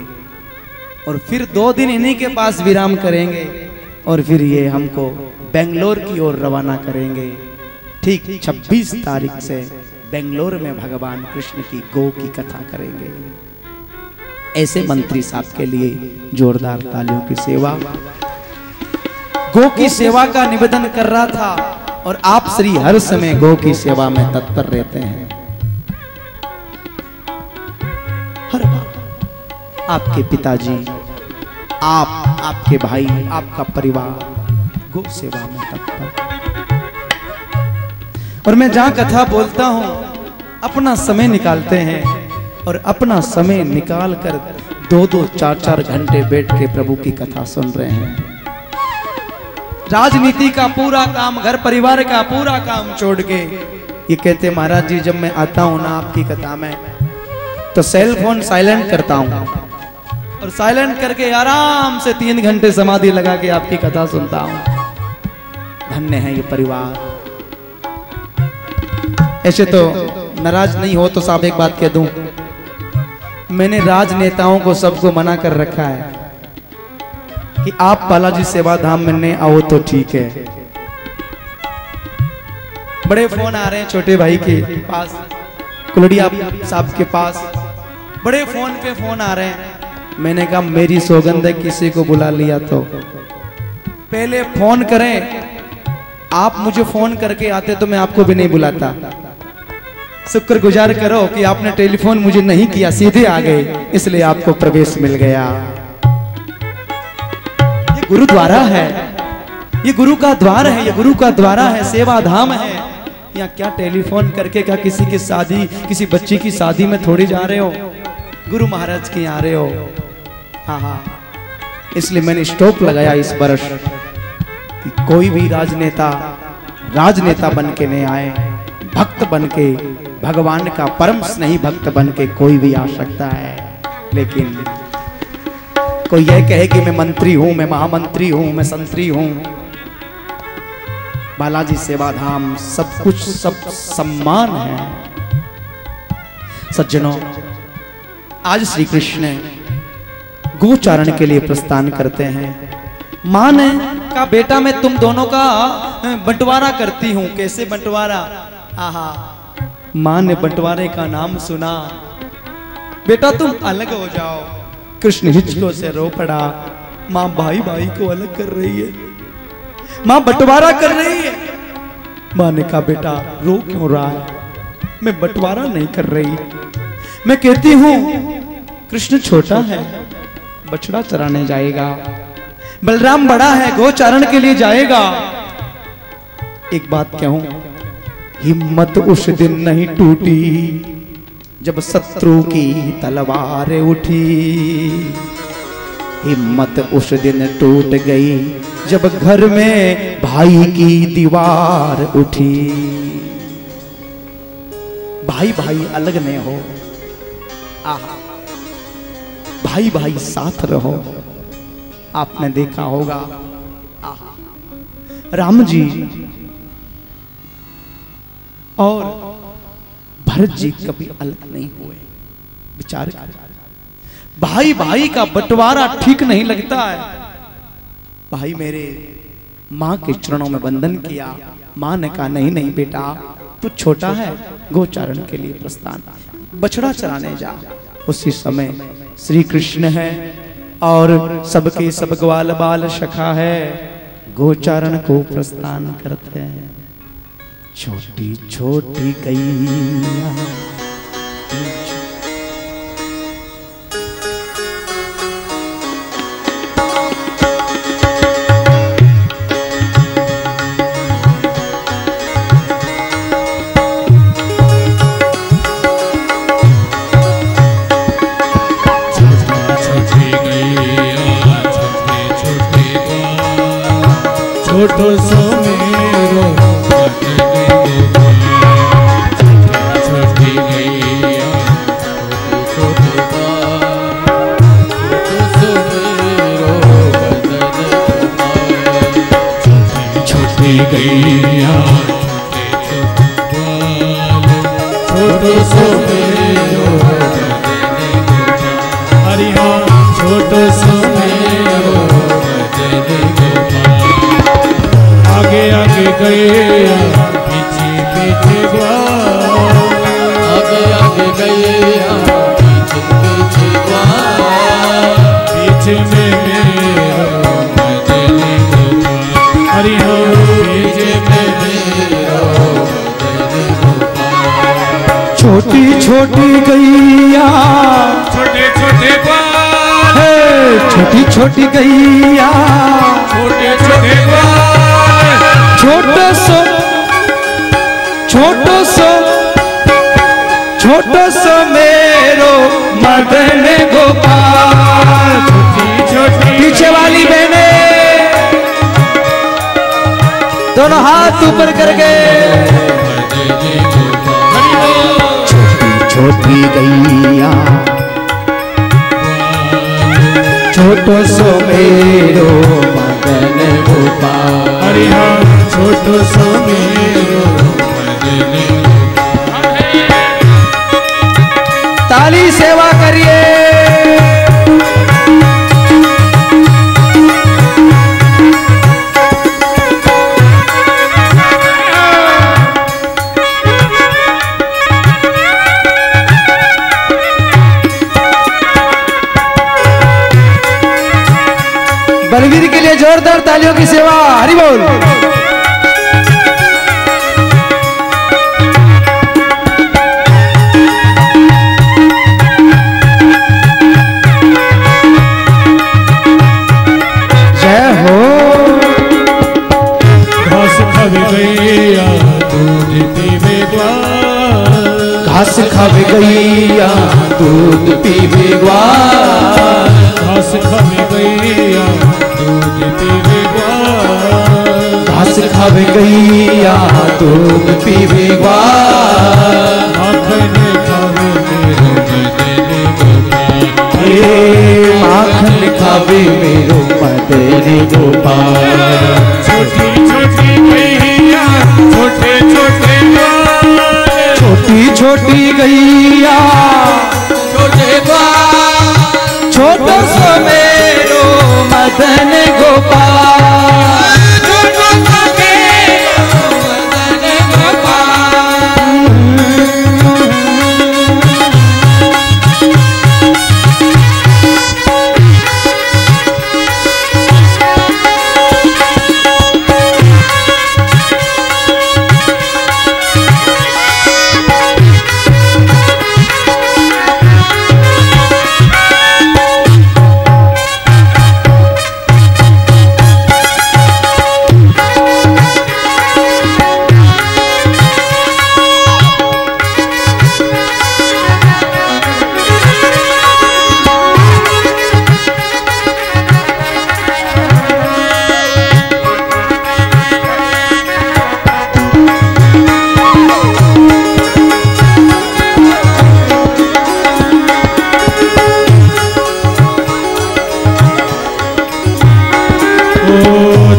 और फिर 2 दिन इन्हीं के पास विराम करेंगे, और फिर ये हमको बेंगलोर की ओर रवाना करेंगे। ठीक 26 तारीख से बेंगलोर में भगवान कृष्ण की गो की कथा करेंगे। ऐसे मंत्री साहब के लिए जोरदार तालियों की सेवा। गो की सेवा का निवेदन कर रहा था, और आप श्री हर समय गो की सेवा में तत्पर रहते हैं। हर बार आपके पिताजी, आपके भाई, आपका परिवार गो सेवा में तत्पर। और मैं जहां कथा बोलता हूं, अपना समय निकालते हैं, और अपना समय निकाल कर 2-2, 4-4 घंटे बैठ के प्रभु की कथा सुन रहे हैं। राजनीति का पूरा काम, घर परिवार का पूरा काम छोड़ के ये कहते, महाराज जी जब मैं आता हूं ना आपकी कथा में, तो सेल फोन साइलेंट करता हूं, और साइलेंट करके आराम से 3 घंटे समाधि लगा के आपकी कथा सुनता हूं। धन्य है ये परिवार। ऐसे तो नाराज नहीं हो तो साहब एक बात कह दूं, मैंने राजनेताओं को सबको मना कर रखा है कि आप बालाजी सेवा धाम में नहीं आओ तो ठीक है। बड़े फोन आ रहे हैं छोटे भाई के पास, कुलड़िया साहब के पास, बड़े फोन पे फोन आ रहे हैं। मैंने कहा मेरी सौगंध है, किसी को बुला लिया तो पहले फोन करें। आप मुझे फोन करके आते तो मैं आपको भी नहीं बुलाता। शुक्रगुजार करो कि आपने टेलीफोन मुझे नहीं किया, सीधे आ गए, इसलिए आपको प्रवेश मिल गया। गुरुद्वारा है, ये गुरु का द्वार है, ये गुरु का द्वारा है, सेवा धाम है। यहाँ क्या टेलीफोन करके क्या किसी की शादी, किसी बच्ची की शादी में थोड़ी जा रहे हो, गुरु महाराज के आ रहे हो। हाँ हाँ, इसलिए मैंने स्टॉप लगाया इस वर्ष कि कोई भी राजनेता बन के नहीं आए, भक्त बन के, भगवान का परम स्नेही भक्त बन के कोई भी आ सकता है। लेकिन कोई यह कहे कि मैं मंत्री हूं, मैं महामंत्री हूं, मैं संतरी हूं, बालाजी सेवाधाम सब कुछ, सब सम्मान है। सज्जनों, आज श्री कृष्ण गोचारण के लिए प्रस्थान करते हैं। मां ने कहा बेटा मैं तुम दोनों का बंटवारा करती हूं। कैसे बंटवारा? आहा, मां ने बंटवारे का नाम सुना, बेटा तुम अलग हो जाओ। कृष्ण हिचकों से रो पड़ा। मां भाई भाई को अलग कर रही है, मां बंटवारा कर रही है। मां ने कहा बेटा रो क्यों रहा है? मैं बंटवारा नहीं कर रही, मैं कहती हूं कृष्ण छोटा है, बछड़ा चराने जाएगा, बलराम बड़ा है, गोचारण के लिए जाएगा। एक बात कहूं, हिम्मत उस दिन नहीं टूटी जब शत्रु की तलवार उठी, हिम्मत उस दिन टूट गई जब घर में भाई की दीवार उठी। भाई भाई अलग नहीं हो, आहा, भाई भाई साथ रहो। आपने देखा होगा, आहा, राम जी और भरत जी कभी अलग नहीं हुए। विचार कर, भाई भाई का बंटवारा ठीक नहीं लगता है। भाई मेरे मां के चरणों में वंदन किया। मां ने कहा नहीं नहीं बेटा तू छोटा है, गोचारण के लिए प्रस्थान, बछड़ा चराने जा। उसी समय श्री कृष्ण है और सबके सब ग्वाल बाल सखा है, गोचारण को प्रस्थान करते हैं। छोटी छोटी गैया छोटो सो मेरो छोटी गैया, छोटी सो मेरो छोटी गैया, छोटो सो मेरो हरिया, छोटो सो मेरो आगे आगे गए पीछे पीछे ग्वाल, आगे आगे गए पीछे पीछे ग्वाल, पीछे में मेरो मदनी गोपाल, हरि हो पीछे में मेरो मदनी गोपाल। छोटी छोटी गैया, छोटे छोटे ग्वाल, छोटी छोटी गैया, छोटे छोटे ग्वाल, छोटो सो मेरो मदन गोपाल। छोटी छोटी पीछे वाली बहने दोनों हाथ ऊपर करके, छोटी छोटी गैया, छोटो सो मेरो मदन गोपाल, हरि हाँ छोटो सो मेरो मदन गोपाल। ताली सेवा करिए। बलवीर के लिए जोरदार तालियों की सेवा। हरि बोल। जय हो खावे गैया दूध पीवे ग्वाल, घास खावे गैया दूध पीवे ग्वाल, घास खावे गैया दूध पीवे ग्वाल, माखन खावे मेरो मदन गोपाल, ये माखन खावे मेरो मदन गोपाल। छोटी छोटी गैया छोटे छोटे ग्वाल, छोटी छोटी गैया छोटे ग्वाल, छोटो सो मेरो मदन गोपाल, छोटो सा मेरो मदन गोपाल।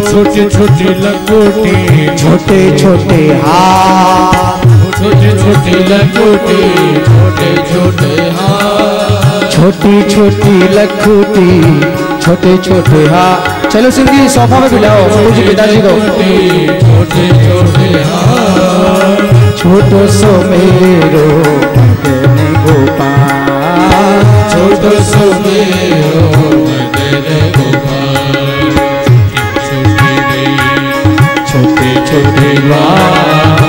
छोटे छोटे लंगोटे छोटे छोटे हाथ, छोटे छोटे लंगोटे छोटे छोटे हाथ, छोटी छोटी लखूटी छोटे छोटे हाथ। चलो सिंह जी सोफा में बिठाओ गुरु जी पिताजी को। छोटे छोटे हाथ, छोटो सो मेरो मदन गोपाल, छोटो सो मेरो मदन गोपाल, छोटे छोटे ग्वाल,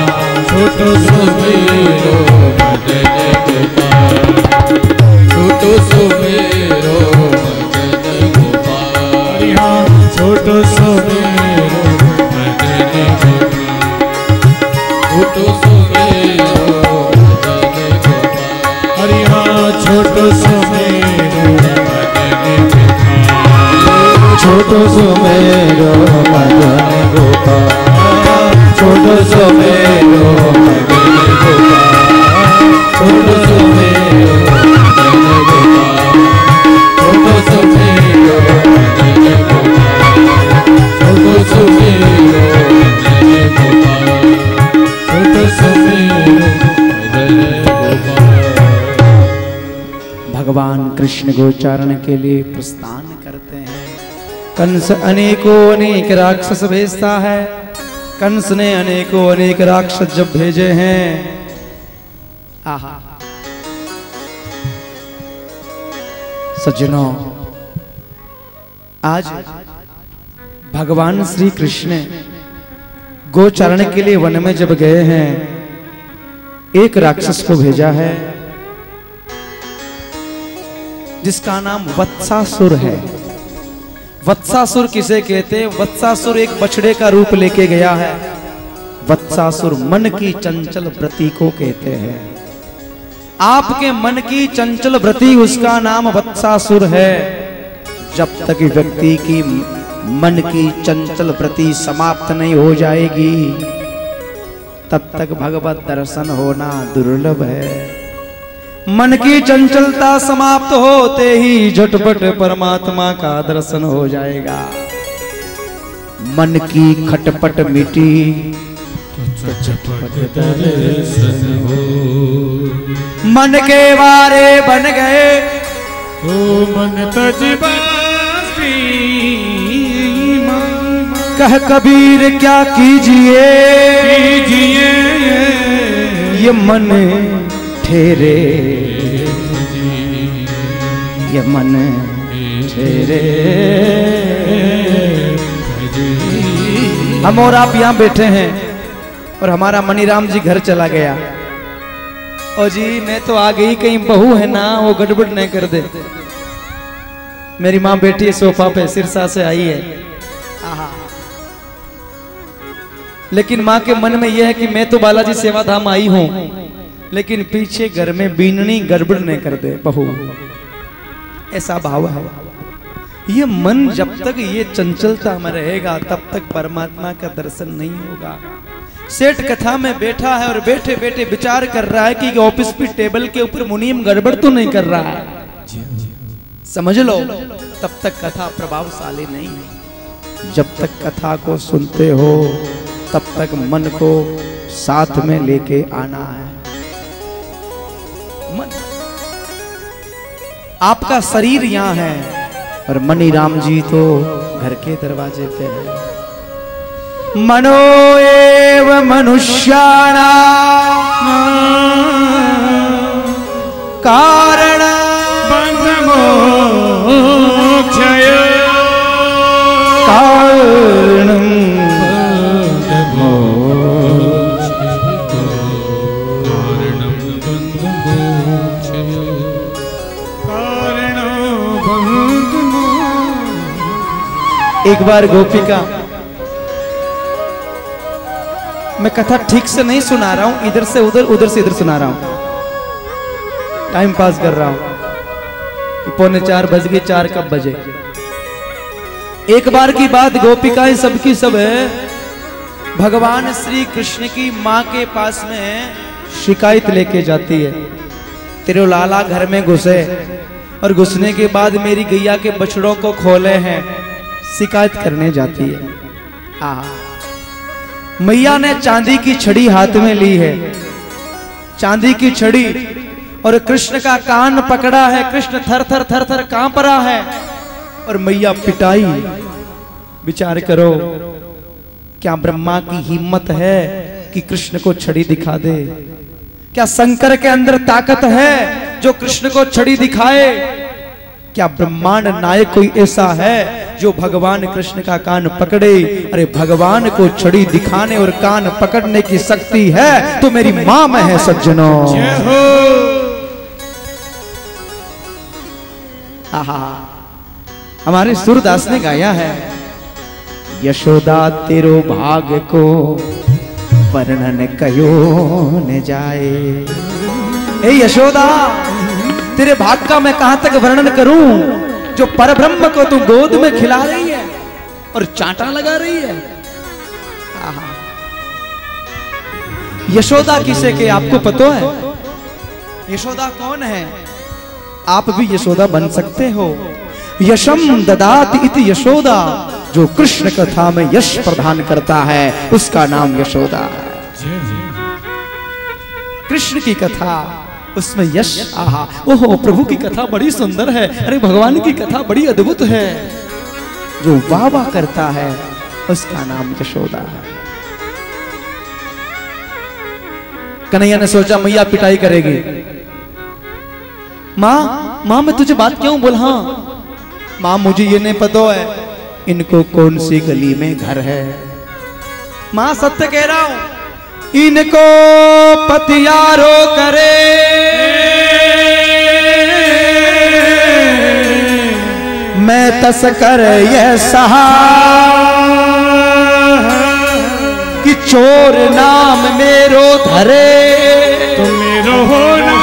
छोटो सो मेरो मदन गोपाल, छोटो सो मेरो मदन गोपाल, छोटो सो मेरो मदन गोपाल, छोटो सो मेरो मदन गोपाल, अरे हाँ छोटो सो मेरो मदन गोपाल, छोटो सो मेरो मदन गोपाल, छोटो सो मेरो मदन गोपाल, छोटो सो मेरो मदन गोपाल, छोटो सो मेरो मदन गोपाल, छोटो सो मेरो मदन गोपाल, छोटो सो मेरो मदन गोपाल। भगवान कृष्ण गोचारण के लिए प्रस्थान करते हैं। कंस अनेकों अनेक राक्षस भेजता है। कंस ने अनेकों अनेक राक्षस जब भेजे हैं, आहा सज्जनों, आज भगवान श्री कृष्ण गोचारण के लिए वन में जब गए हैं, एक राक्षस को भेजा है जिसका नाम वत्सासुर है। वत्सासुर किसे कहते हैं? वत्सासुर एक बछड़े का रूप लेके गया है। वत्सासुर मन की चंचल वृत्ति को कहते हैं। आपके मन की चंचल वृत्ति, उसका नाम वत्सासुर है। जब तक व्यक्ति की मन की चंचल वृत्ति समाप्त नहीं हो जाएगी, तब तक भगवत दर्शन होना दुर्लभ है। मन की चंचलता समाप्त होते ही झटपट परमात्मा का दर्शन हो जाएगा। मन की खटपट मिटी तो झटपट दर्शन हो, मन के वारे बन गए ओ मन तजबासी कह कबीर क्या कीजिए, ये मन ठेरे, ये मन ठेरे। हम और आप यहाँ बैठे हैं और हमारा मनीराम जी घर चला गया। और जी मैं तो आ गई, कहीं बहू है ना वो गड़बड़ नहीं कर दे। मेरी माँ बैठी है सोफा पे, सिरसा से आई है। आहा। लेकिन माँ के मन में यह है कि मैं तो बालाजी सेवा धाम आई हूं, लेकिन पीछे घर में बीननी गड़बड़ न कर दे बहू, ऐसा भाव है। ये मन जब तक ये चंचलता में रहेगा तब तक परमात्मा का दर्शन नहीं होगा। सेठ कथा में बैठा है और बैठे बैठे विचार कर रहा है कि ऑफिस की टेबल के ऊपर मुनीम गड़बड़ तो नहीं कर रहा है, समझ लो, तब तक कथा प्रभावशाली नहीं है। जब तक कथा को सुनते हो तब तक मन को साथ में लेके आना है। मन, आपका शरीर यहाँ है और मणि राम जी तो घर के दरवाजे पे है। मनो एव मनुष्याणां कारण बन्धमोक्षय कारणं एक बार गोपिका, मैं कथा ठीक से नहीं सुना रहा हूं, इधर से उधर उधर से इधर सुना रहा हूं, टाइम पास कर रहा हूं कि 3:45 बज गए, 4 कब बजे। एक बार की बात, गोपिकाएं सबकी सब है, भगवान श्री कृष्ण की मां के पास में शिकायत लेके जाती है, तेरे लाला घर में घुसे और घुसने के बाद मेरी गैया के बछड़ों को खोले हैं, शिकायत करने जाती है। मैया ने चांदी की छड़ी हाथ में ली है, चांदी की छड़ी, और कृष्ण का कान पकड़ा है। कृष्ण थर थर थर थर कांप रहा है और मैया पिटाई। विचार करो, क्या ब्रह्मा की हिम्मत है कि कृष्ण को छड़ी दिखा दे? क्या शंकर के अंदर ताकत है जो कृष्ण को छड़ी दिखाए? क्या ब्रह्मांड नायक कोई ऐसा है जो भगवान कृष्ण का कान पकड़े? अरे भगवान को छड़ी दिखाने और कान पकड़ने की शक्ति है तो मेरी मां में है सज्जनों। हमारे सूरदास ने गाया है, यशोदा तेरो भाग को वर्णन कयो न जाए। ए यशोदा, तेरे भाग का मैं कहां तक वर्णन करूं, जो परब्रह्म को तू गोद में खिला रही है और चांटा लगा रही है। यशोदा किसे के आपको पता है? यशोदा कौन है? आप भी यशोदा बन सकते हो। यशम ददाति इति यशोदा, जो कृष्ण कथा में यश प्रदान करता है उसका नाम यशोदा है। कृष्ण की कथा, उसमें यश, आहा, ओहो, प्रभु की कथा बड़ी सुंदर है, अरे भगवान की कथा बड़ी अद्भुत है, जो वाह वाह करता है उसका नाम यशोदा है। कन्हैया ने सोचा मैया पिटाई करेगी। माँ मैं तुझे बात क्यों बोला? माँ मुझे ये नहीं पता है इनको कौन सी गली में घर है। माँ सत्य कह रहा हूं, इनको पतियारो करे मैं तस्कर यह सहा कि चोर नाम मेरो धरे तो मेरो हो ना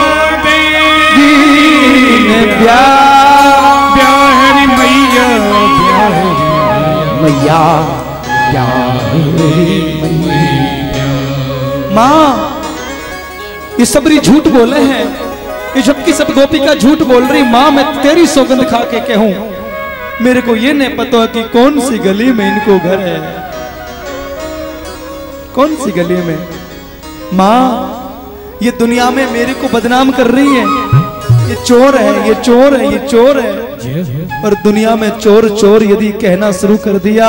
प्यारी मैया मैया माँ, ये सबरी झूठ बोले हैं, ये सबकी सब गोपिका झूठ बोल रही। माँ मैं तेरी सौगंध खा के कहूं, मेरे को ये नहीं पता कि कौन सी गली में इनको घर है, कौन सी गली में। माँ ये दुनिया में मेरे को बदनाम कर रही है, ये चोर है, ये चोर है, ये चोर है। और दुनिया में चोर चोर यदि कहना शुरू कर दिया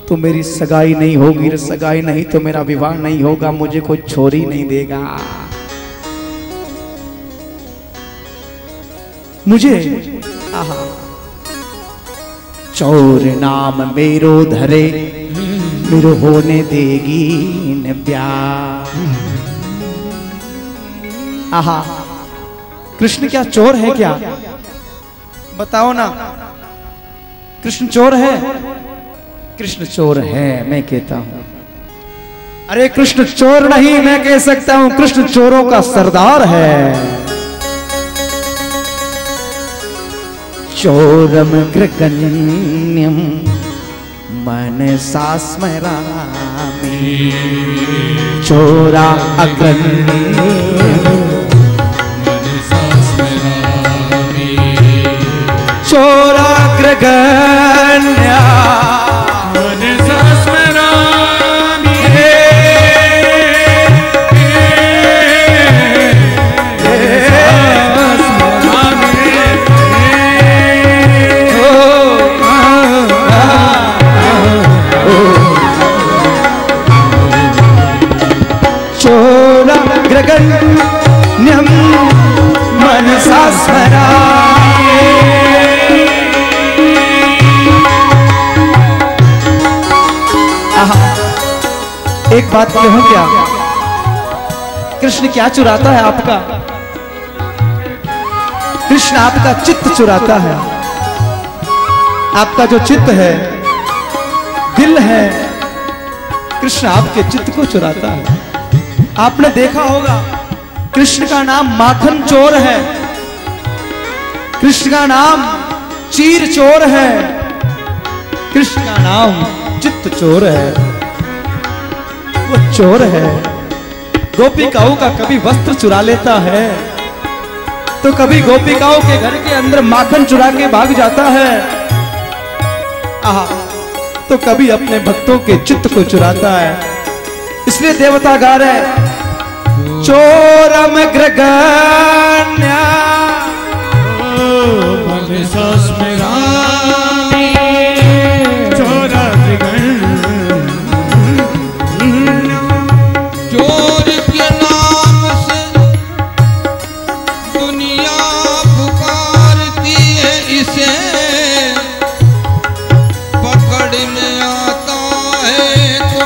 तो मेरी सगाई नहीं होगी, सगाई नहीं तो मेरा विवाह नहीं होगा, मुझे कोई छोरी नहीं देगा। मुझे आहा चोर नाम मेरो धरे मेरो होने देगी न ब्याह। आहा, कृष्ण क्या चोर है क्या? बताओ ना, कृष्ण चोर है? कृष्ण चोर है, मैं कहता हूं। अरे कृष्ण चोर नहीं, मैं कह सकता हूं कृष्ण चोरों का सरदार है। चोरम कृगण्यम मनसा स्मरामि, चोरा अग्रण्यम मनसा स्मरामि, चोरा कृगण्या मनसा स्मरामि, ग्रगण्यम मनसा स्मरामि। एक बात कहूं क्या, कृष्ण क्या चुराता है आपका? कृष्ण आपका चित्त चुराता है। आपका जो चित्त है, दिल है, कृष्ण आपके चित्त को चुराता है। आपने देखा होगा कृष्ण का नाम माखन चोर है, कृष्ण का नाम चीर चोर है, कृष्ण का नाम चित्त चोर है। वो चोर है। गोपिकाओं का कभी वस्त्र चुरा लेता है, तो कभी गोपिकाओं के घर के अंदर माखन चुरा के भाग जाता है, तो कभी अपने भक्तों के चित्त को चुराता है। इसलिए देवता गा रहे चोरम ग्रगण्या मनसा स्मरामि, चोरा चोर के नाम से दुनिया पुकारती है, इसे पकड़ में आता है तो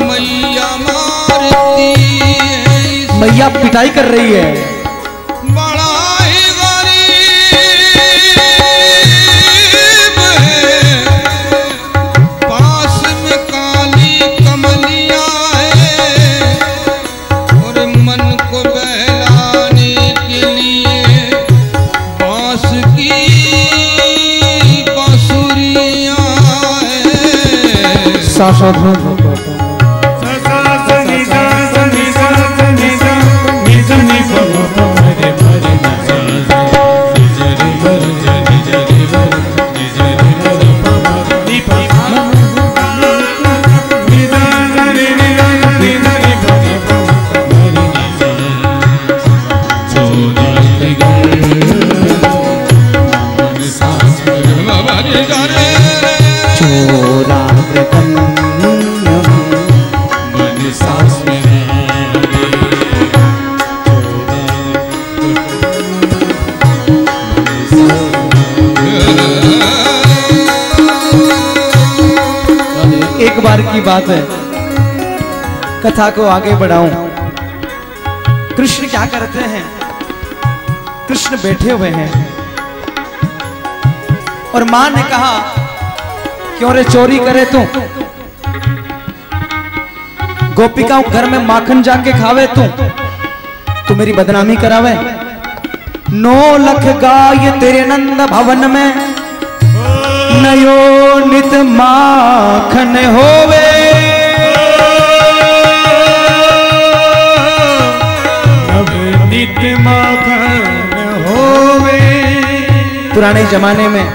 मैया मारती है। मैया पिटाई कर रही है। बड़ा ही गरीब है, पास में काली कमलियां है, और मन को बहलाने के लिए बांस की बांसुरियां है। सासाधारण एक बार की बात है, कथा को आगे बढ़ाऊं। कृष्ण क्या करते हैं? कृष्ण बैठे हुए हैं और मां ने कहा क्यों रे चोरी करे तू, गोपिकाओं घर में माखन जाके खावे तू मेरी बदनामी करावे। 9 लाख गाय तेरे नंद भवन में, नयो नित माखन होवे। अब नित माखन होवे। पुराने जमाने में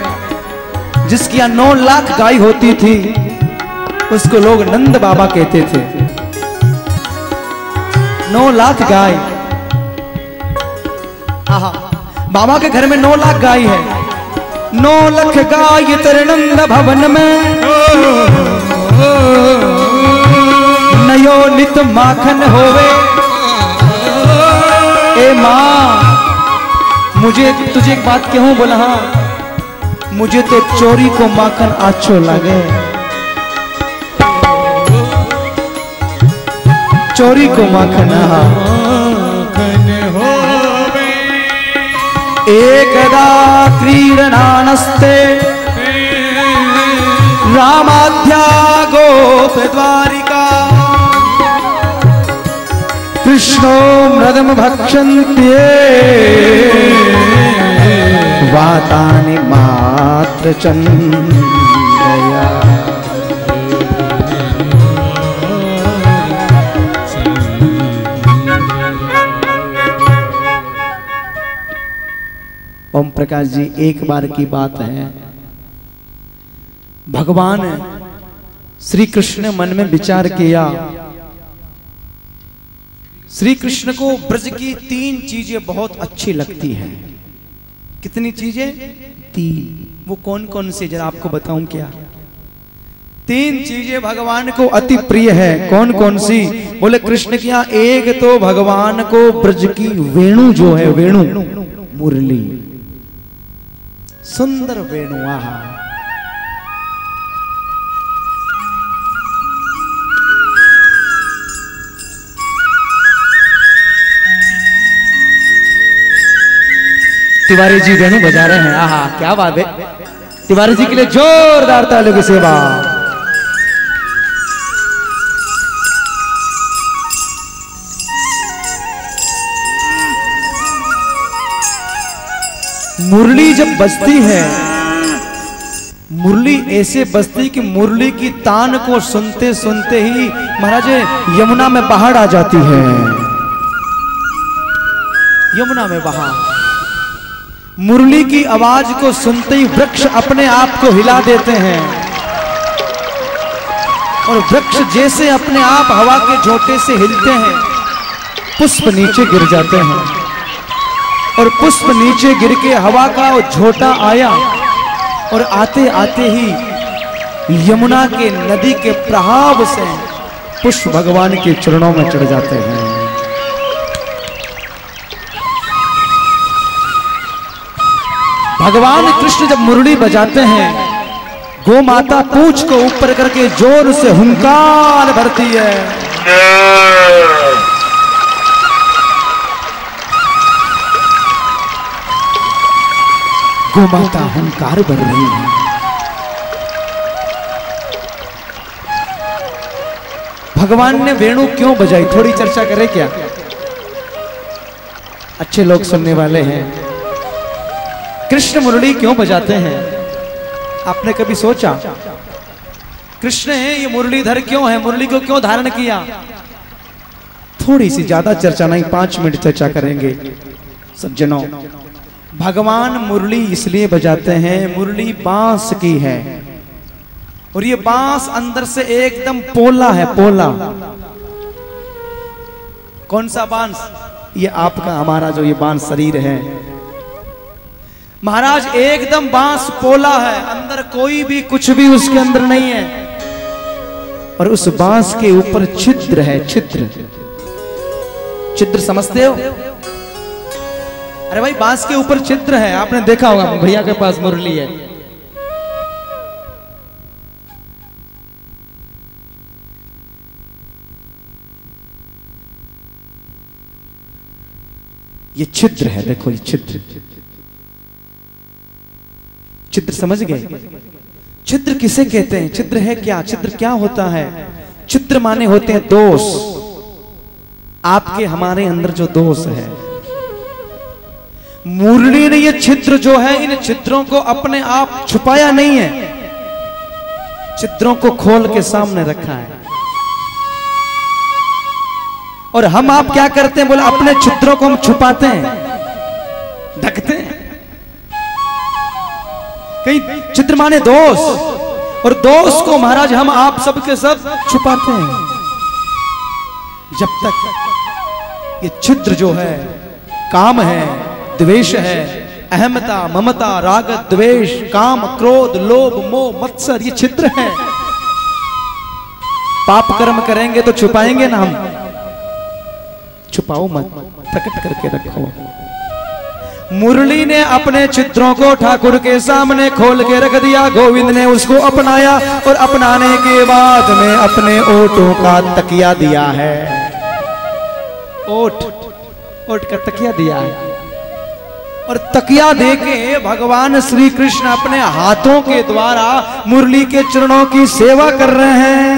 जिसकी यहाँ 9 लाख गाय होती थी, उसको लोग नंद बाबा कहते थे। 9 लाख गाय, बाबा के घर में 9 लाख गाय है। 9 लाख गाय तेरे नंद भवन में, नयो नित माखन होवे। ए माँ, मुझे तुझे एक बात कहूं? बोला हाँ, मुझे तो चोरी को माखन अच्छो लगे। चोरी को माखन होवे। एकदा क्रीडनानस्ते रामाध्या गोप द्वारिका, कृष्णो मृदम भक्षन्त्ये वातानि मात्र चन्द्रया। ओम प्रकाश जी, एक बार की बात है, भगवान श्री कृष्ण ने मन में विचार किया, श्री कृष्ण को ब्रज की 3 चीजें बहुत अच्छी लगती हैं। कितनी चीजें? 3। वो कौन कौन सी, जरा आपको बताऊं क्या? 3 चीजें भगवान को अति प्रिय है। कौन कौन सी? बोले कृष्ण की यहाँ एक तो भगवान को ब्रज की वेणु जो है, वेणु मुरली, सुंदर वेणु। आहा, तिवारी जी वेणु बजा रहे हैं। आहा, क्या बात है। तिवारी जी के लिए जोरदार तालियों की सेवा। मुरली जब बजती है, मुरली ऐसे बजती कि मुरली की तान को सुनते सुनते ही महाराज यमुना में बाढ़ आ जाती है। यमुना में बाढ़, मुरली की आवाज को सुनते ही वृक्ष अपने आप को हिला देते हैं, और वृक्ष जैसे अपने आप हवा के झोंके से हिलते हैं, पुष्प नीचे गिर जाते हैं, और पुष्प नीचे गिर के हवा का झोंटा आया, और आते आते ही यमुना के नदी के प्रभाव से पुष्प भगवान के चरणों में चढ़ जाते हैं। भगवान कृष्ण जब मुरली बजाते हैं, गो माता पूंछ को ऊपर करके जोर से हुंकार भरती है। गो माता हुंकार भर रही है। भगवान ने वेणु क्यों बजाई, थोड़ी चर्चा करें क्या? अच्छे लोग सुनने वाले हैं। कृष्ण मुरली क्यों बजाते हैं? आपने कभी सोचा? कृष्ण है, ये मुरलीधर क्यों है? मुरली को क्यों धारण किया? थोड़ी सी, ज्यादा चर्चा नहीं, 5 मिनट चर्चा करेंगे सज्जनों। भगवान मुरली इसलिए बजाते हैं, मुरली बांस की है, और ये बांस अंदर से एकदम पोला है, पोला। कौन सा बांस? ये आपका हमारा जो ये बांस शरीर है महाराज, एकदम बांस पोला है, अंदर कोई भी कुछ भी उसके अंदर नहीं है, और उस बांस के ऊपर छिद्र है। छिद्र, छिद्र समझते हो? अरे भाई, बांस के ऊपर छिद्र है, आपने देखा होगा, भैया के पास मुरली है। ये छिद्र है, देखो ये छिद्र। छिद्र समझ गए? छिद्र किसे कहते हैं? छिद्र है क्या? छिद्र क्या होता है? छिद्र माने होते हैं दोष, आपके हमारे अंदर जो दोष है। मुरली ने ये छिद्र जो है, इन छिद्रों को अपने आप छुपाया नहीं है, छिद्रों को खोल के सामने रखा है। और हम आप क्या करते हैं? बोले अपने छिद्रों को हम छुपाते हैं, ढकते हैं। कहीं छिद्र माने दोष, और दोष को महाराज हम आप सबके सब छुपाते हैं। जब तक ये छिद्र जो है, काम है, द्वेष है, अहमता, ममता, राग, द्वेष, काम, क्रोध, लोभ, मोह, मत्सर, ये छिद्र है। पाप कर्म करेंगे तो छुपाएंगे ना हम? छुपाओ मत, प्रकट करके रखो। मुरली ने अपने छिद्रों को ठाकुर के सामने खोल के रख दिया। गोविंद ने उसको अपनाया, और अपनाने के बाद में अपने ओठों का तकिया दिया है। ओठ, ओठ का तकिया दिया है, और तकिया देके भगवान श्री कृष्ण अपने हाथों के द्वारा मुरली के चरणों की सेवा कर रहे हैं।